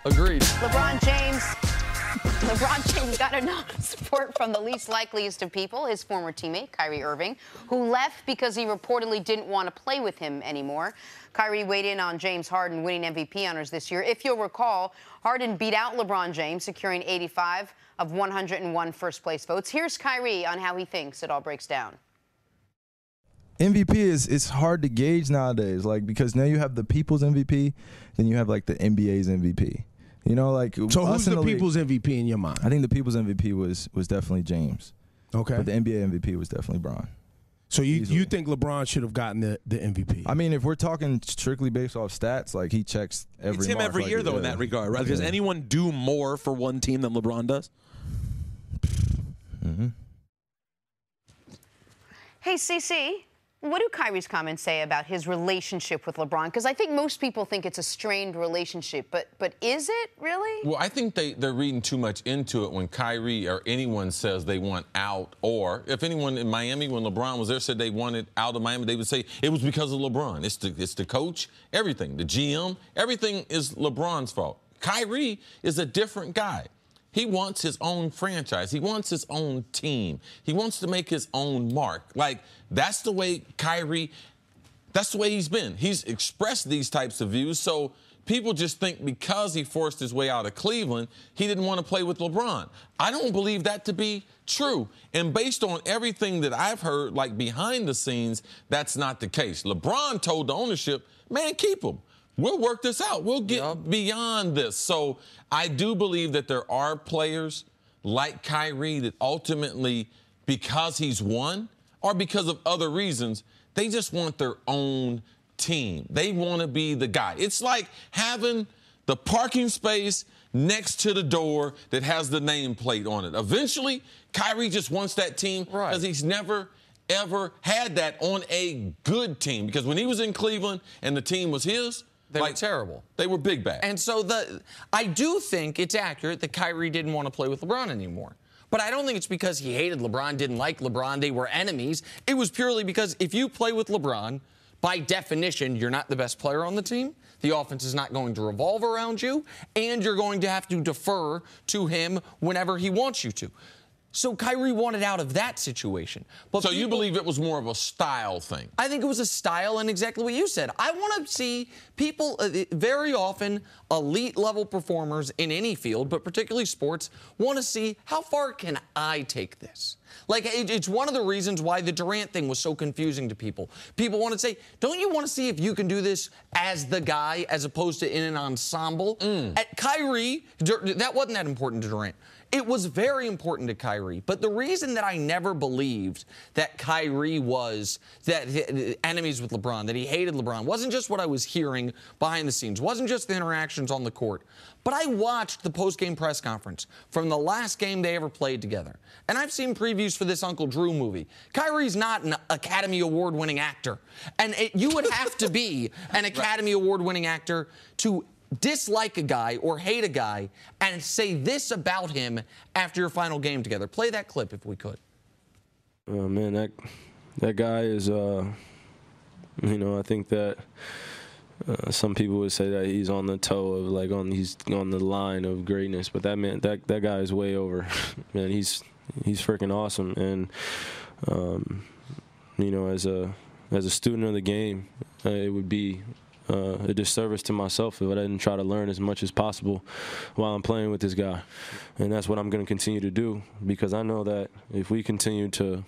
Agreed. LeBron James got enough support from the least likeliest of people, his former teammate, Kyrie Irving, who left because he reportedly didn't want to play with him anymore. Kyrie weighed in on James Harden winning MVP honors this year. If you'll recall, Harden beat out LeBron James, securing 85 of 101 first-place votes. Here's Kyrie on how he thinks it all breaks down. MVP is hard to gauge nowadays, like, because now you have the people's MVP, then you have like the NBA's MVP. You know, like, so who's the people's MVP in your mind? I think the people's MVP was definitely James. Okay. But the NBA MVP was definitely Bron. So you think LeBron should have gotten the MVP? I mean, if we're talking strictly based off stats, like, he checks every It's him mark, every like, year, though, in that regard, right? Does anyone do more for one team than LeBron does? Mm-hmm. Hey, CC, What do Kyrie's comments say about his relationship with LeBron? Because I think most people think it's a strained relationship, but is it really? Well, I think they're reading too much into it when Kyrie or anyone says they want out, or if anyone in Miami, when LeBron was there, said they wanted out of Miami, they would say it was because of LeBron. It's the coach, everything, the GM, everything is LeBron's fault. Kyrie is a different guy. He wants his own franchise. He wants his own team. He wants to make his own mark. Like, that's the way Kyrie, that's the way he's been. He's expressed these types of views. So people just think because he forced his way out of Cleveland, he didn't want to play with LeBron. I don't believe that to be true. And based on everything that I've heard, like behind the scenes, that's not the case. LeBron told the ownership, man, keep him. We'll work this out. We'll get beyond this. So I do believe that there are players like Kyrie that ultimately, because he's won or because of other reasons, they just want their own team. They want to be the guy. It's like having the parking space next to the door that has the nameplate on it. Eventually, Kyrie just wants that team because he's never ever had that on a good team. Because when he was in Cleveland and the team was his, they were terrible. They were big bad. And so I do think it's accurate that Kyrie didn't want to play with LeBron anymore. But I don't think it's because he hated LeBron, didn't like LeBron, they were enemies. It was purely because if you play with LeBron, by definition, you're not the best player on the team. The offense is not going to revolve around you, and you're going to have to defer to him whenever he wants you to. So Kyrie wanted out of that situation. But so you believe it was more of a style thing? I think it was a style and exactly what you said. I want to see people, very often elite-level performers in any field, but particularly sports, want to see how far can I take this? Like, it's one of the reasons why the Durant thing was so confusing to people. People want to say, don't you want to see if you can do this as the guy as opposed to in an ensemble? At Kyrie, that wasn't that important to Durant. It was very important to Kyrie. But the reason that I never believed that Kyrie was enemies with LeBron, that he hated LeBron, wasn't just what I was hearing behind the scenes, wasn't just the interactions on the court, but I watched the post-game press conference from the last game they ever played together. And I've seen previews for this Uncle Drew movie. Kyrie's not an Academy Award-winning actor. And you would have to be an Academy Award-winning actor to dislike a guy or hate a guy and say this about him after your final game together. Play that clip if we could. Oh, man, that guy is, I think that some people would say that he's on the toe of, he's on the line of greatness. But that guy is way over. Man, he's freaking awesome. And, as a student of the game, it would be a disservice to myself if I didn't try to learn as much as possible while I'm playing with this guy. And that's what I'm going to continue to do, because I know that if we continue to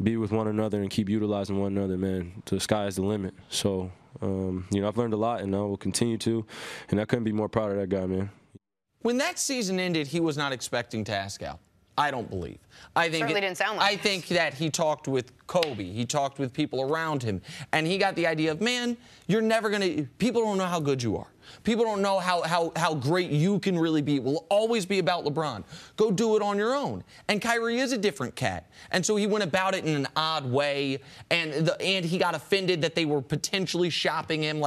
be with one another and keep utilizing one another, man, the sky is the limit. So, I've learned a lot, and I will continue to, and I couldn't be more proud of that guy, man. When that season ended, he was not expecting to ask out. I don't believe. Certainly didn't sound like I think that he talked with Kobe. He talked with people around him. And he got the idea of, man, you're never going to – people don't know how good you are. People don't know how great you can really be. It will always be about LeBron. Go do it on your own. And Kyrie is a different cat. And so he went about it in an odd way. And he got offended that they were potentially shopping him.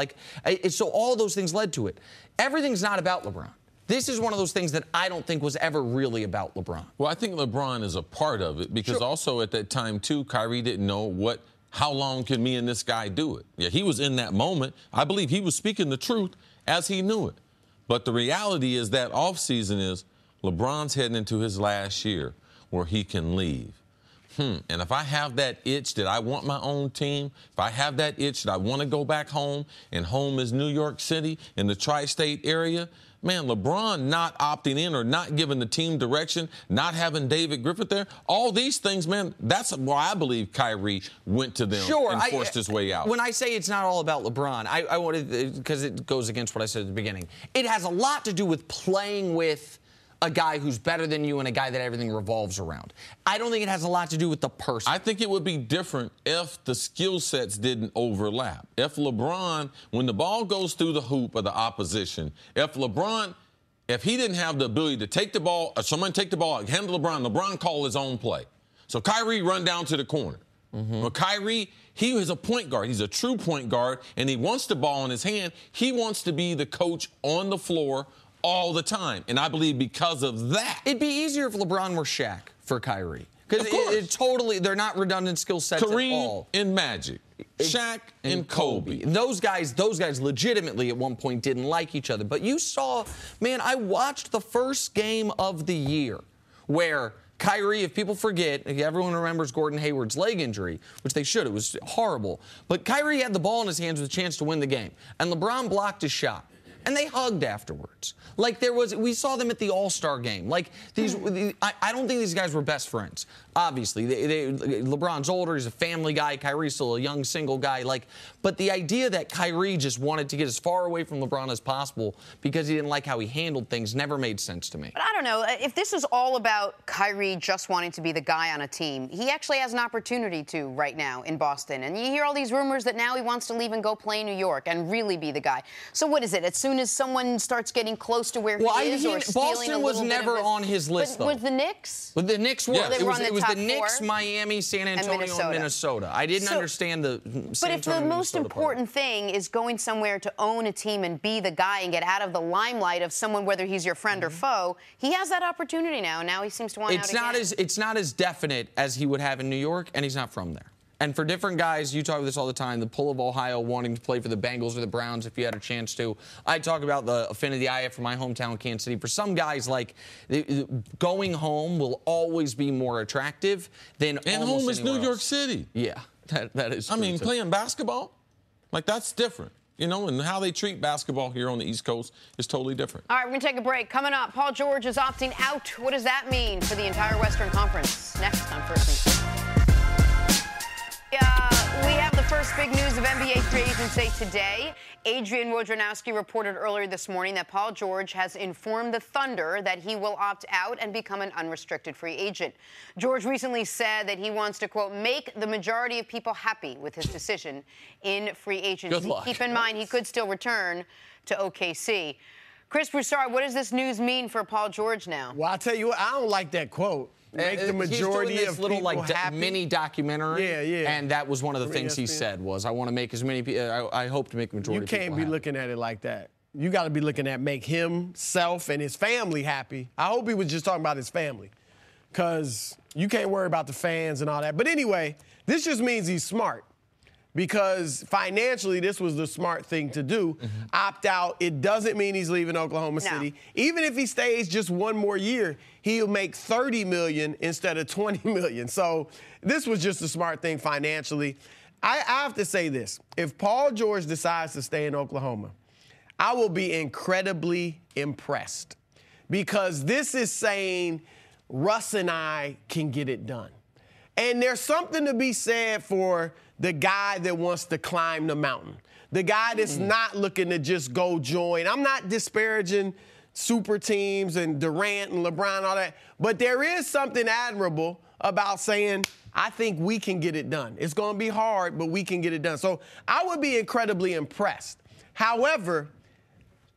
So all those things led to it. Everything's not about LeBron. This is one of those things that I don't think was ever really about LeBron. Well, I think LeBron is a part of it because also at that time, too, Kyrie didn't know how long can me and this guy do it. Yeah, he was in that moment. I believe he was speaking the truth as he knew it. But the reality is that offseason is LeBron's heading into his last year where he can leave. And if I have that itch that I want my own team, if I have that itch that I want to go back home, and home is New York City in the tri-state area, man, LeBron not opting in or not giving the team direction, not having David Griffin there, all these things, man, that's why I believe Kyrie went to them and forced his way out. When I say it's not all about LeBron, I wanted, because it goes against what I said at the beginning, it has a lot to do with playing with a guy who's better than you and a guy that everything revolves around. I don't think it has a lot to do with the person. I think it would be different if the skill sets didn't overlap. If LeBron, when the ball goes through the hoop of the opposition, if he didn't have the ability to take the ball, or someone take the ball, hand to LeBron call his own play. So Kyrie run down to the corner. Well, Kyrie, he is a point guard. He's a true point guard, and he wants the ball in his hand. He wants to be the coach on the floor all the time. And I believe because of that. It'd be easier if LeBron were Shaq for Kyrie. Because it totally, they're not redundant skill sets at all. Kareem and Magic. Shaq and Kobe. Those guys legitimately at one point didn't like each other. But you saw, man, I watched the first game of the year where Kyrie, if people forget, everyone remembers Gordon Hayward's leg injury, which they should. It was horrible. But Kyrie had the ball in his hands with a chance to win the game. And LeBron blocked his shot. And they hugged afterwards. Like we saw them at the All-Star game. Like I don't think these guys were best friends. Obviously, LeBron's older. He's a family guy. Kyrie's still a young single guy. But the idea that Kyrie just wanted to get as far away from LeBron as possible because he didn't like how he handled things never made sense to me. But I don't know if this is all about Kyrie just wanting to be the guy on a team. He actually has an opportunity to right now in Boston, and you hear all these rumors that now he wants to leave and go play in New York and really be the guy. So what is it? As soon as someone starts getting close to where he is, or stealing Boston a was little never bit of on his list, though. Was the Knicks? But the Knicks were. Yeah. It was the top Knicks, four, Miami, San Antonio, and Minnesota. I didn't understand the But if the most important thing is going somewhere to own a team and be the guy and get out of the limelight of someone, whether he's your friend or foe, he has that opportunity now. And now he seems to want out again. It's not as definite as he would have in New York, and he's not from there. And for different guys, you talk about this all the time, the pull of Ohio wanting to play for the Bengals or the Browns if you had a chance to. I talk about the affinity I have for my hometown, Kansas City. For some guys, going home will always be more attractive than and home is New York City. Yeah, that is true. I mean, playing basketball, that's different. And how they treat basketball here on the East Coast is totally different. All right, we're going to take a break. Coming up, Paul George is opting out. What does that mean for the entire Western Conference? Next on First Things First. We have the first big news of NBA free agency today. Adrian Wojnarowski reported earlier this morning that Paul George has informed the Thunder that he will opt out and become an unrestricted free agent. George recently said that he wants to, quote, make the majority of people happy with his decision in free agency. Good luck. Keep in mind, he could still return to OKC. Chris Broussard, what does this news mean for Paul George now? Well, I'll tell you what, I don't like that quote. Make the majority he's doing this of little happy. mini documentary. Yeah. And that was one of the things he said was, I want to make as many people, I hope to make the majority of people happy. You can't be looking at it like that. You got to be looking at make himself and his family happy. I hope he was just talking about his family, because you can't worry about the fans and all that. But anyway, this just means he's smart, because financially this was the smart thing to do. Opt out. It doesn't mean he's leaving Oklahoma City. Even if he stays just one more year, he'll make $30 million instead of $20 million. So this was just a smart thing financially. I have to say this. If Paul George decides to stay in Oklahoma, I will be incredibly impressed, because this is saying Russ and I can get it done. And there's something to be said for the guy that wants to climb the mountain, the guy that's not looking to just go join. I'm not disparaging super teams and Durant and LeBron and all that, but there is something admirable about saying, I think we can get it done. It's going to be hard, but we can get it done. So I would be incredibly impressed. However,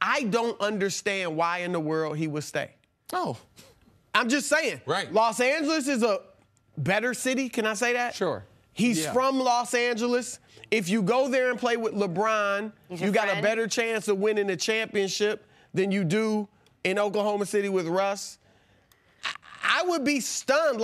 I don't understand why in the world he would stay. Oh. I'm just saying. Right. Los Angeles is a better city. Can I say that? Sure. He's from Los Angeles. If you go there and play with LeBron, you got a better chance of winning a championship than you do in Oklahoma City with Russ. I would be stunned.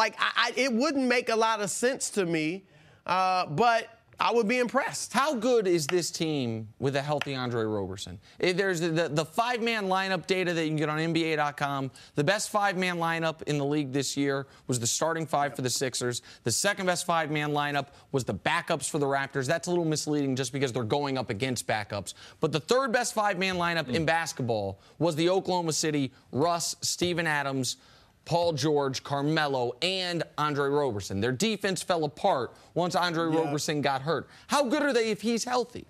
It wouldn't make a lot of sense to me, but I would be impressed. How good is this team with a healthy Andre Roberson? There's the five-man lineup data that you can get on NBA.com. The best five-man lineup in the league this year was the starting five for the Sixers. The second best five-man lineup was the backups for the Raptors. That's a little misleading just because they're going up against backups. But the third best five-man lineup in basketball was the Oklahoma City, Russ, Steven Adams, Paul George, Carmelo, and Andre Roberson. Their defense fell apart once Andre Roberson got hurt. How good are they if he's healthy?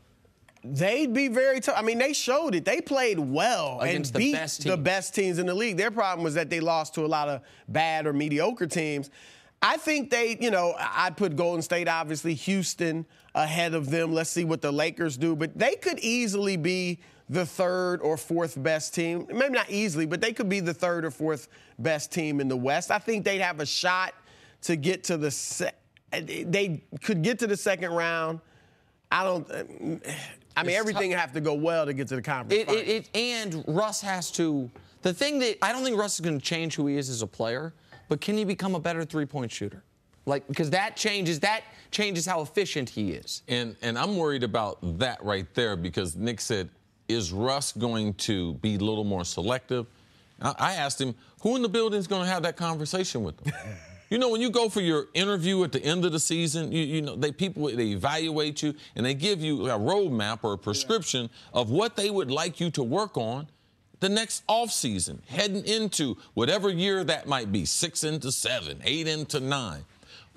They'd be very tough. I mean, they showed it. They played well against and beat the best teams in the league. Their problem was that they lost to a lot of bad or mediocre teams. I think I'd put Golden State, obviously, Houston ahead of them. Let's see what the Lakers do. But they could easily be the third or fourth best team. Maybe not easily, but they could be the third or fourth best team in the West. I think they'd have a shot to get to the they could get to the second round. Everything have to go well to get to the conference finals. And Russ has to. The thing that I don't think Russ is going to change who he is as a player, but can he become a better three-point shooter? Because that changes how efficient he is. And I'm worried about that right there because Nick said, is Russ going to be a little more selective? I asked him, who in the building is going to have that conversation with him? You know, when you go for your interview at the end of the season, they evaluate you and they give you a roadmap or a prescription of what they would like you to work on the next offseason, heading into whatever year that might be, 6 into 7, 8 into 9.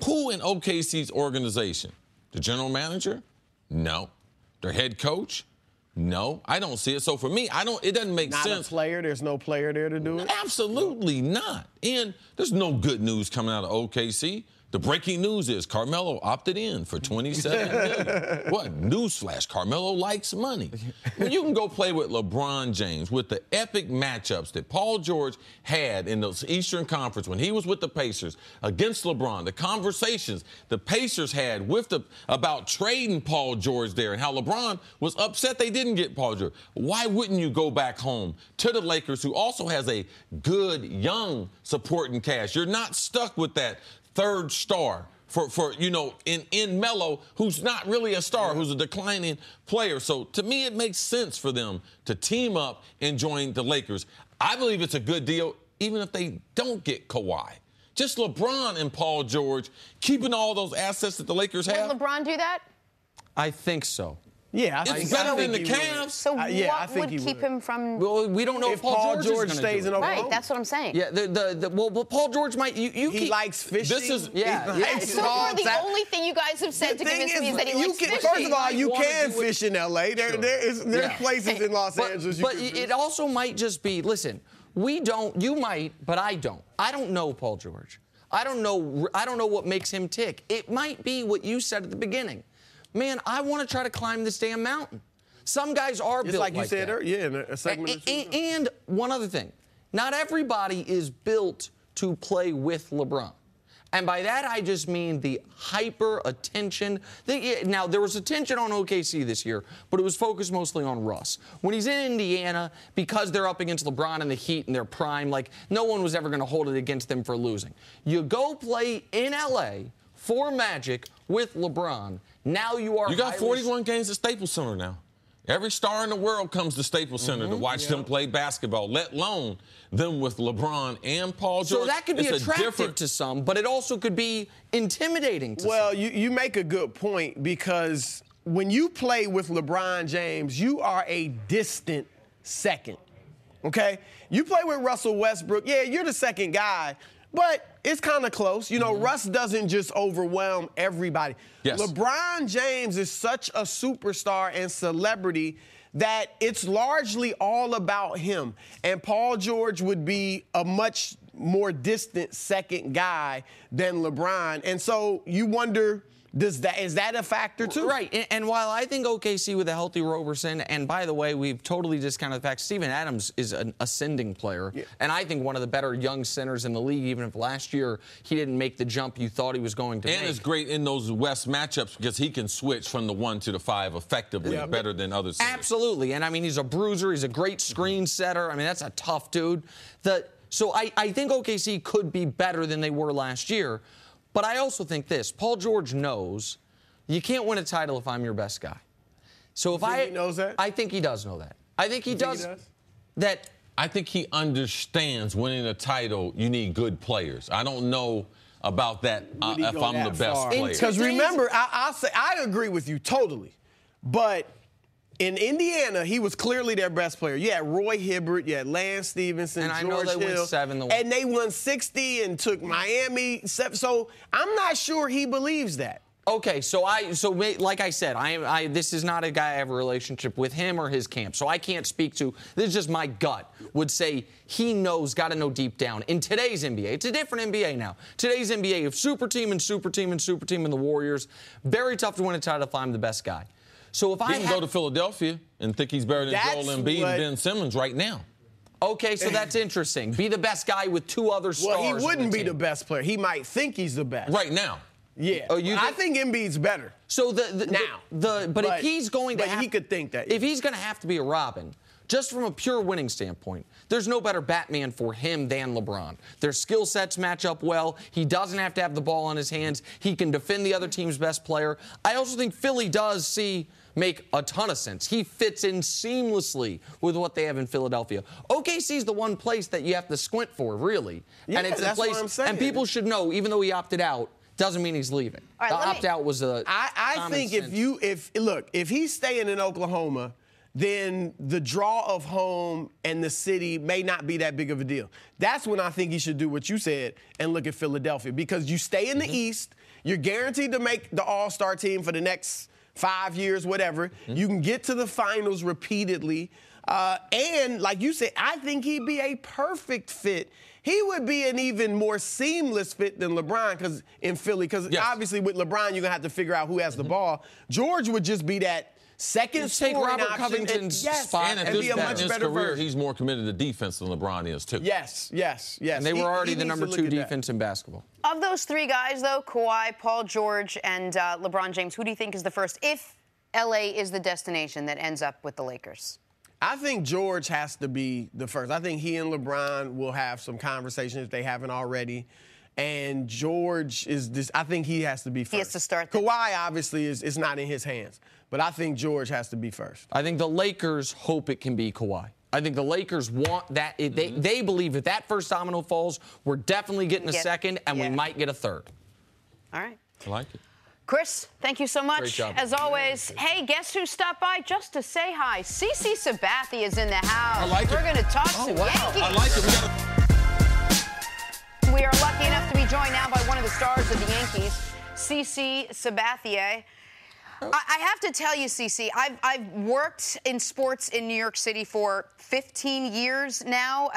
Who in OKC's organization? The general manager? No. Their head coach? No, I don't see it. So for me, it doesn't make sense. Not a player? There's no player there to do it? Absolutely not. And there's no good news coming out of OKC. The breaking news is Carmelo opted in for $27 million. What? Newsflash, Carmelo likes money. When you can go play with LeBron James, with the epic matchups that Paul George had in the Eastern Conference when he was with the Pacers against LeBron, the conversations the Pacers had about trading Paul George there and how LeBron was upset they didn't get Paul George. Why wouldn't you go back home to the Lakers, who also has a good, young supporting cast? You're not stuck with that third star in Melo, who's not really a star, who's a declining player. So to me, it makes sense for them to team up and join the Lakers. I believe it's a good deal, even if they don't get Kawhi. Just LeBron and Paul George keeping all those assets that the Lakers have. Will LeBron do that? I think so. Yeah, it's better than the Cavs. So what would keep him from? Well, we don't know if Paul George stays in Oklahoma. Right, that's what I'm saying. Yeah, well, Paul George might. He likes fishing. This is So far, the only thing you guys have said to convince me is that he likes fishing. First of all, you can fish in L.A. There's places in Los Angeles. But it also might just be. Listen, we don't. You might, but I don't. I don't know Paul George. I don't know what makes him tick. It might be what you said at the beginning. Man, I want to try to climb this damn mountain. Some guys are built like you said earlier, in a segment. And one other thing, not everybody is built to play with LeBron. And by that, I just mean the hyper attention. Now, there was attention on OKC this year, but it was focused mostly on Russ. When he's in Indiana, because they're up against LeBron and the Heat in their prime, no one was ever going to hold it against them for losing. You go play in L.A. for Magic with LeBron. Now you got 41 games at Staples Center now. Every star in the world comes to Staples Center to watch them play basketball, let alone them with LeBron and Paul George. So that could be attractive to some, but it also could be intimidating to some. Well, you make a good point, because when you play with LeBron James, you are a distant second, okay? You play with Russell Westbrook, you're the second guy, but it's kind of close. Russ doesn't just overwhelm everybody. Yes. LeBron James is such a superstar and celebrity that it's largely all about him. And Paul George would be a much more distant second guy than LeBron. And so you wonder, is that a factor too? Right. And while I think OKC with a healthy Roberson, and by the way, we've totally discounted the fact Steven Adams is an ascending player, and I think one of the better young centers in the league, even if last year he didn't make the jump you thought he was going to make. And is great in those West matchups because he can switch from the 1 to the 5 effectively, better than others. Absolutely. And I mean, he's a bruiser. He's a great screen setter. I mean, that's a tough dude. So I think OKC could be better than they were last year. But I also think this. Paul George knows you can't win a title if I'm your best guy. So he knows that? I think he does know that. I think he does. That. I think he understands winning a title, you need good players. I don't know about that if I'm the best player. Because remember, I agree with you totally. But in Indiana, he was clearly their best player. You had Roy Hibbert, you had Lance Stevenson, and George I know they Hill, won 7. And they won 60 and took Miami 7. So I'm not sure he believes that. Okay, so like I said, this is not a guy I have a relationship with him or his camp, so I can't speak to. This is just my gut would say he knows, got to know deep down. In today's NBA, it's a different NBA now. Today's NBA, of super team and super team and super team and the Warriors, very tough to win a title if I'm the best guy. So if he can go to Philadelphia and think he's better than Joel Embiid and Ben Simmons right now. Okay, so that's interesting. Be the best guy with 2 other stars. Well, he wouldn't be the best player. He might think he's the best. Right now. Yeah. Oh, I think Embiid's better. So but if he's going to he could think that. If he's going to have to be a Robin, just from a pure winning standpoint, there's no better Batman for him than LeBron. Their skill sets match up well. He doesn't have to have the ball on his hands. He can defend the other team's best player. I also think Philly does make a ton of sense. He fits in seamlessly with what they have in Philadelphia. OKC's the one place that you have to squint for, really. Yeah, and it's that's a place, what I'm saying. And people should know, even though he opted out, doesn't mean he's leaving. All right, the opt-out was a I think if he's staying in Oklahoma, then the draw of home and the city may not be that big of a deal. That's when I think he should do what you said and look at Philadelphia, because you stay in the East, you're guaranteed to make the All-Star team for the next 5 years, whatever. You can get to the finals repeatedly. And like you said, I think he'd be a perfect fit. He would be an even more seamless fit than LeBron in Philly, because obviously with LeBron, you're going to have to figure out who has the ball. George would just be that second take Robert Covington's spot, and at this point in his career, he's more committed to defense than LeBron is, too. Yes. And they were already the number 2 defense in basketball. Of those 3 guys, though, Kawhi, Paul George, and LeBron James, who do you think is the first, if L.A. is the destination that ends up with the Lakers? I think George has to be the first. I think he and LeBron will have some conversations if they haven't already. And George I think he has to be first. He has to start. Kawhi, obviously, is not in his hands. But I think George has to be first. I think the Lakers hope it can be Kawhi. I think the Lakers want that. They believe if that first domino falls, we're definitely getting a second, and we might get a third. All right. I like it. Chris, thank you so much. Great job. As always. Hey, guess who stopped by just to say hi? CC Sabathia is in the house. I like it. We're going to talk some Yankees. I like it. We are lucky enough to be joined now by one of the stars of the Yankees, CC Sabathia. I have to tell you, CC, I've worked in sports in New York City for 15 years now.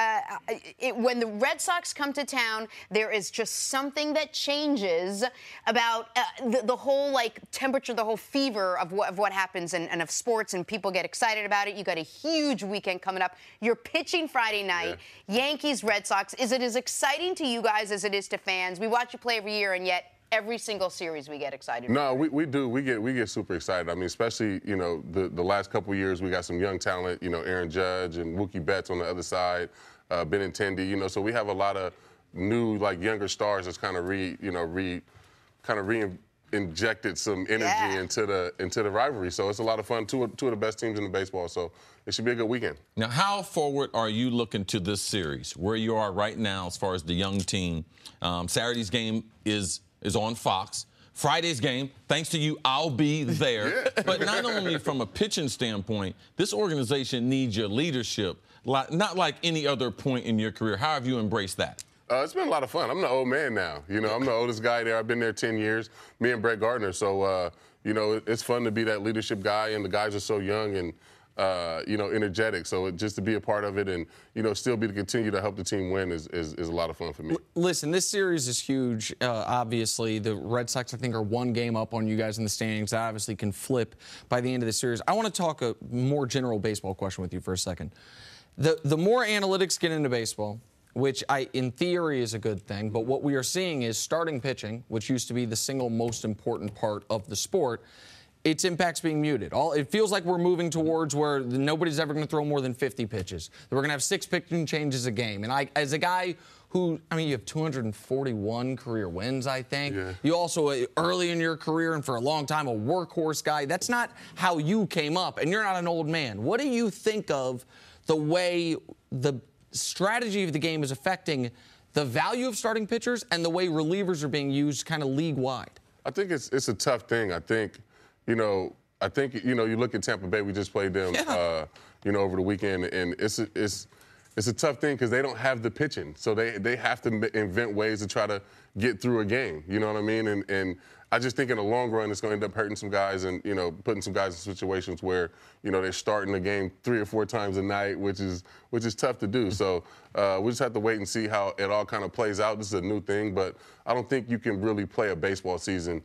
When the Red Sox come to town, there is just something that changes about the whole temperature, the whole fever of what happens and of sports, and people get excited about it. You got a huge weekend coming up. You're pitching Friday night, Yankees, Red Sox. Is it as exciting to you guys as it is to fans? We watch you play every year, and yet every single series we get excited. No, we do. We get super excited. I mean, especially, the last couple of years, we got some young talent, Aaron Judge and Mookie Betts on the other side, Benintendi, so we have a lot of new, younger stars that's kind of re-injected some energy into the rivalry. So it's a lot of fun. Two of the best teams in the baseball. So it should be a good weekend. Now, how forward are you looking to this series, where you are right now as far as the young team? Saturday's game is on Fox. Friday's game, thanks to you, I'll be there. But not only from a pitching standpoint, this organization needs your leadership, not like any other point in your career. How have you embraced that? It's been a lot of fun. I'm the old man now. I'm the oldest guy there. I've been there 10 years, me and Brett Gardner. So, it's fun to be that leadership guy, and the guys are so young and, energetic. So just to be a part of it and, still continue to help the team win is a lot of fun for me. Listen, this series is huge. Obviously, the Red Sox, I think, are 1 game up on you guys in the standings. That obviously can flip by the end of the series. I want to talk a more general baseball question with you for a second. The more analytics get into baseball, which in theory is a good thing, but what we are seeing is starting pitching, which used to be the single most important part of the sport, its impact's being muted. It feels like we're moving towards where nobody's ever going to throw more than 50 pitches. We're going to have 6 pitching changes a game. And as a guy who, you have 241 career wins, I think. Yeah. You also, early in your career and for a long time, a workhorse guy. That's not how you came up, and you're not an old man. What do you think of the way the strategy of the game is affecting the value of starting pitchers and the way relievers are being used kind of league-wide? I think it's a tough thing. I think you look at Tampa Bay. We just played them, over the weekend, and it's a tough thing because they don't have the pitching, so they have to invent ways to try to get through a game. You know what I mean? And I just think in the long run it's going to end up hurting some guys and, putting some guys in situations where, they're starting the game 3 or 4 times a night, which is tough to do. So we just have to wait and see how it all kind of plays out. This is a new thing, but I don't think you can really play a baseball season,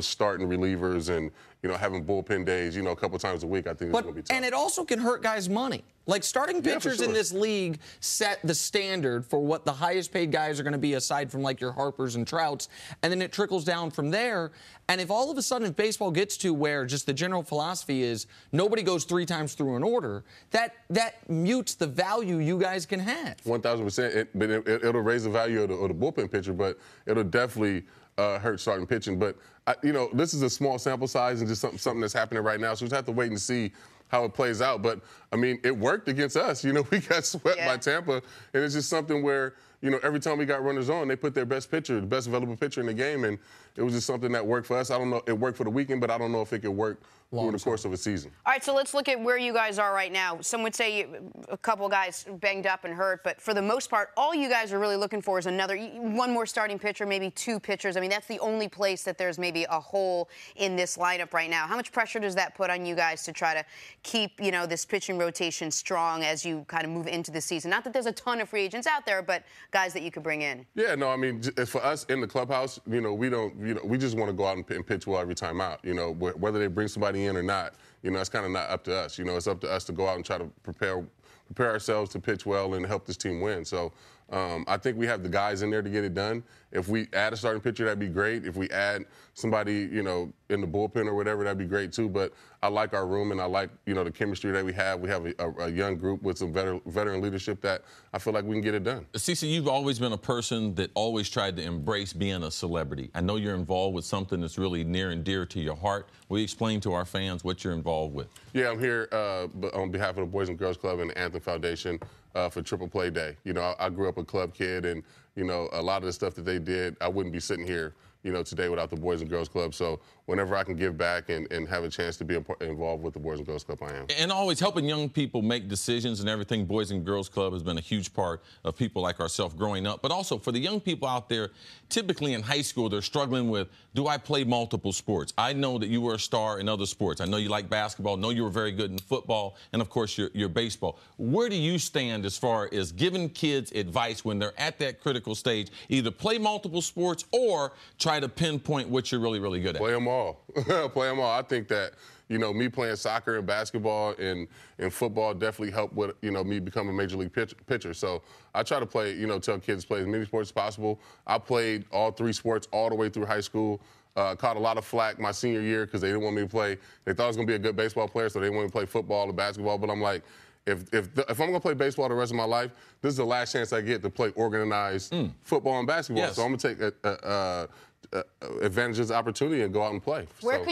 starting relievers and, having bullpen days, a couple times a week. I think it's going to be tough. And it also can hurt guys' money. Like, starting pitchers in this league set the standard for what the highest paid guys are going to be, aside from, like, your Harpers and Trouts, and then it trickles down from there. And if all of a sudden if baseball gets to where just the general philosophy is nobody goes 3 times through an order, that mutes the value you guys can have. 1,000%. But it'll raise the value of the bullpen pitcher, but it'll definitely hurt starting pitching. But, this is a small sample size and just something that's happening right now, so we just have to wait and see how it plays out. But, I mean, it worked against us. We got swept by Tampa, and it's just something where, every time we got runners on, they put their best pitcher, the best available pitcher in the game, and it was just something that worked for us. I don't know. It worked for the weekend, but I don't know if it could work over the course of a season. All right, so let's look at where you guys are right now. Some would say a couple guys banged up and hurt, but for the most part, all you guys are really looking for is one more starting pitcher, maybe 2 pitchers. I mean, that's the only place that there's maybe a hole in this lineup right now. How much pressure does that put on you guys to try to keep, this pitching rotation strong as you kind of move into the season? Not that there's a ton of free agents out there, but guys that you could bring in. Yeah, no, I mean, for us in the clubhouse, we don't, we just want to go out and pitch well every time out. Whether they bring somebody in or not, it's kind of not up to us. It's up to us to go out and try to prepare ourselves to pitch well and help this team win. So I think we have the guys in there to get it done. If we add a starting pitcher, that'd be great. If we add somebody, in the bullpen or whatever, that'd be great too. But I like our room and I like, the chemistry that we have. We have a young group with some veteran leadership that I feel like we can get it done. CC, you've always been a person that always tried to embrace being a celebrity. I know you're involved with something that's really near and dear to your heart. Will you explain to our fans what you're involved with? Yeah, I'm here on behalf of the Boys and Girls Club and the Anthem Foundation for Triple Play Day. I grew up a club kid, and, a lot of the stuff that they did, I wouldn't be sitting here, today without the Boys and Girls Club. So whenever I can give back and have a chance to be involved with the Boys and Girls Club, I am. And always helping young people make decisions and everything. Boys and Girls Club has been a huge part of people like ourselves growing up. But also for the young people out there, typically in high school, they're struggling with, do I play multiple sports? I know that you were a star in other sports. I know you like basketball. I know you were very good in football. And, of course, your baseball. Where do you stand as far as giving kids advice when they're at that critical stage? Either play multiple sports or try to pinpoint what you're really, really good at. Play them all. Play them all. I think that, me playing soccer and basketball and football definitely helped with, me becoming a major league pitcher. So I try to play, tell kids to play as many sports as possible. I played all 3 sports all the way through high school. Caught a lot of flack my senior year because they didn't want me to play. They thought I was going to be a good baseball player, so they didn't want me to play football or basketball. But I'm like, if I'm going to play baseball the rest of my life, this is the last chance I get to play organized football and basketball. Yes. So I'm going to take advantages, opportunity, and go out and play. Where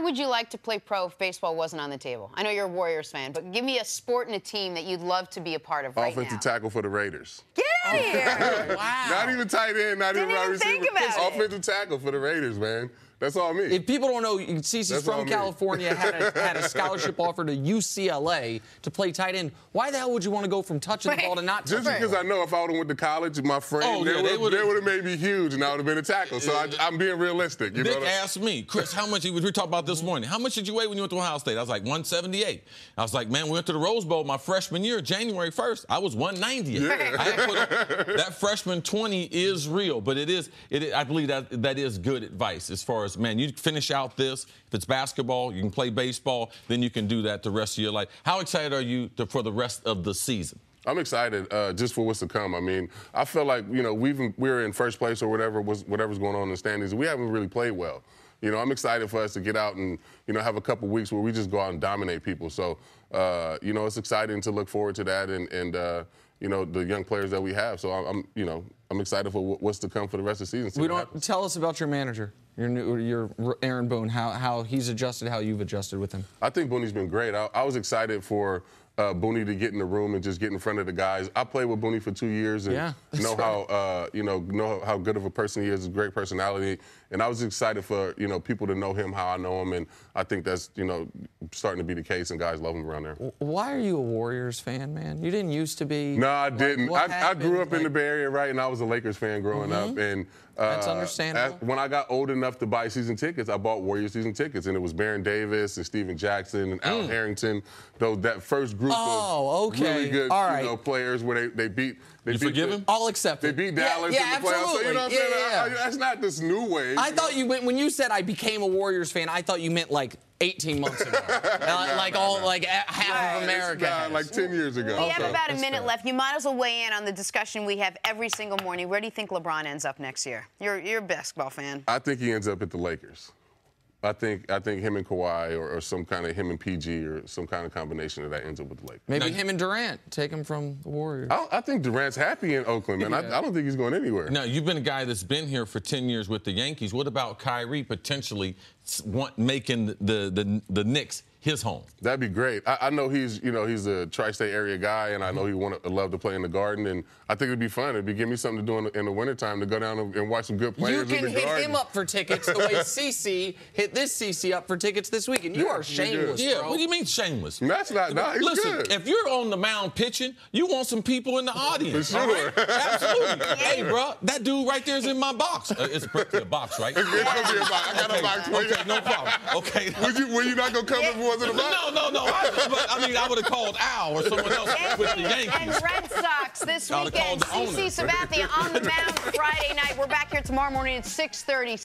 would you like to play pro if baseball wasn't on the table? I know you're a Warriors fan, but give me a sport and a team that you'd love to be a part of right now. Offensive tackle for the Raiders. Get out of here! Wow. Not even tight end, not even wide receiver. Think about it. Offensive tackle for the Raiders, man. That's all me. If people don't know, Cece's from California, had a scholarship offer to UCLA to play tight end. Why the hell would you want to go from touching the ball to not touching? Just because I know if I would have went to college, my frame, they would have made me huge, and I would have been a tackle. So I'm being realistic. Nick asked me, Chris, how much, we were talking about this morning, how much did you weigh when you went to Ohio State? I was like, 178. I was like, man, we went to the Rose Bowl my freshman year, January 1st. I was 190. Yeah. I had put up, that freshman 20 is real, but it is I believe that is good advice as far as, man, you finish out this. If it's basketball, you can play baseball, then you can do that the rest of your life. How excited are you for the rest of the season? I'm excited just for what's to come. I mean, I feel like, we're in first place or whatever's going on in the standings. We haven't really played well. I'm excited for us to get out and, have a couple weeks where we just go out and dominate people. So, it's exciting to look forward to that and the young players that we have. So I'm excited for what's to come for the rest of the season. Tell us about your manager, your Aaron Boone, how he's adjusted, how you've adjusted with him. I think Boone's been great. I was excited for Booney to get in the room and just get in front of the guys. I played with Booney for 2 years and know how good of a person he is, a great personality. And I was excited for, people to know him how I know him. And I think that's, starting to be the case, and guys love him around there. Why are you a Warriors fan, man? You didn't used to be. No, I didn't. I grew up in the Bay Area, right? And I was a Lakers fan growing up. And that's understandable. When I got old enough to buy season tickets, I bought Warriors season tickets. And it was Baron Davis and Steven Jackson and Al Harrington. That first group of really good players where they beat. You forgive him? I'll accept it. They beat Dallas in the playoffs. So, you know what I'm saying? That's not this new wave. I thought you meant, when you said I became a Warriors fan, I thought you meant like 18 months ago. Half of America. Like 10 years ago. We have about a minute left. You might as well weigh in on the discussion we have every single morning. Where do you think LeBron ends up next year? You're a basketball fan. I think he ends up at the Lakers. I think him and Kawhi or some kind of him and PG or some kind of combination of that ends up with the Lakers. Maybe him and Durant take him from the Warriors. I think Durant's happy in Oakland, man. I don't think he's going anywhere. Now, you've been a guy that's been here for 10 years with the Yankees. What about Kyrie potentially making the Knicks his home? That'd be great. I know he's a tri-state area guy, and I know he love to play in the Garden, and I think it'd be fun. It'd give me something to do in the wintertime to go down and watch some good players in the Garden. You can hit him up for tickets the way CC hit this CC up for tickets this week, and you are shameless, bro. What do you mean shameless? That's not. He's Listen, good. if you're on the mound pitching, you want some people in the audience. For sure. Right? Absolutely. Hey, bro, that dude right there is in my box. It's a box, right? It's going to be a box. I got a box for you. Okay, no problem. Okay. Were you not going to come if it wasn't a box? No. I would have called Al or someone else with the Yankees. And Red Sox this weekend. CC Sabathia on the mound Friday night. We're back here tomorrow morning at 6:30.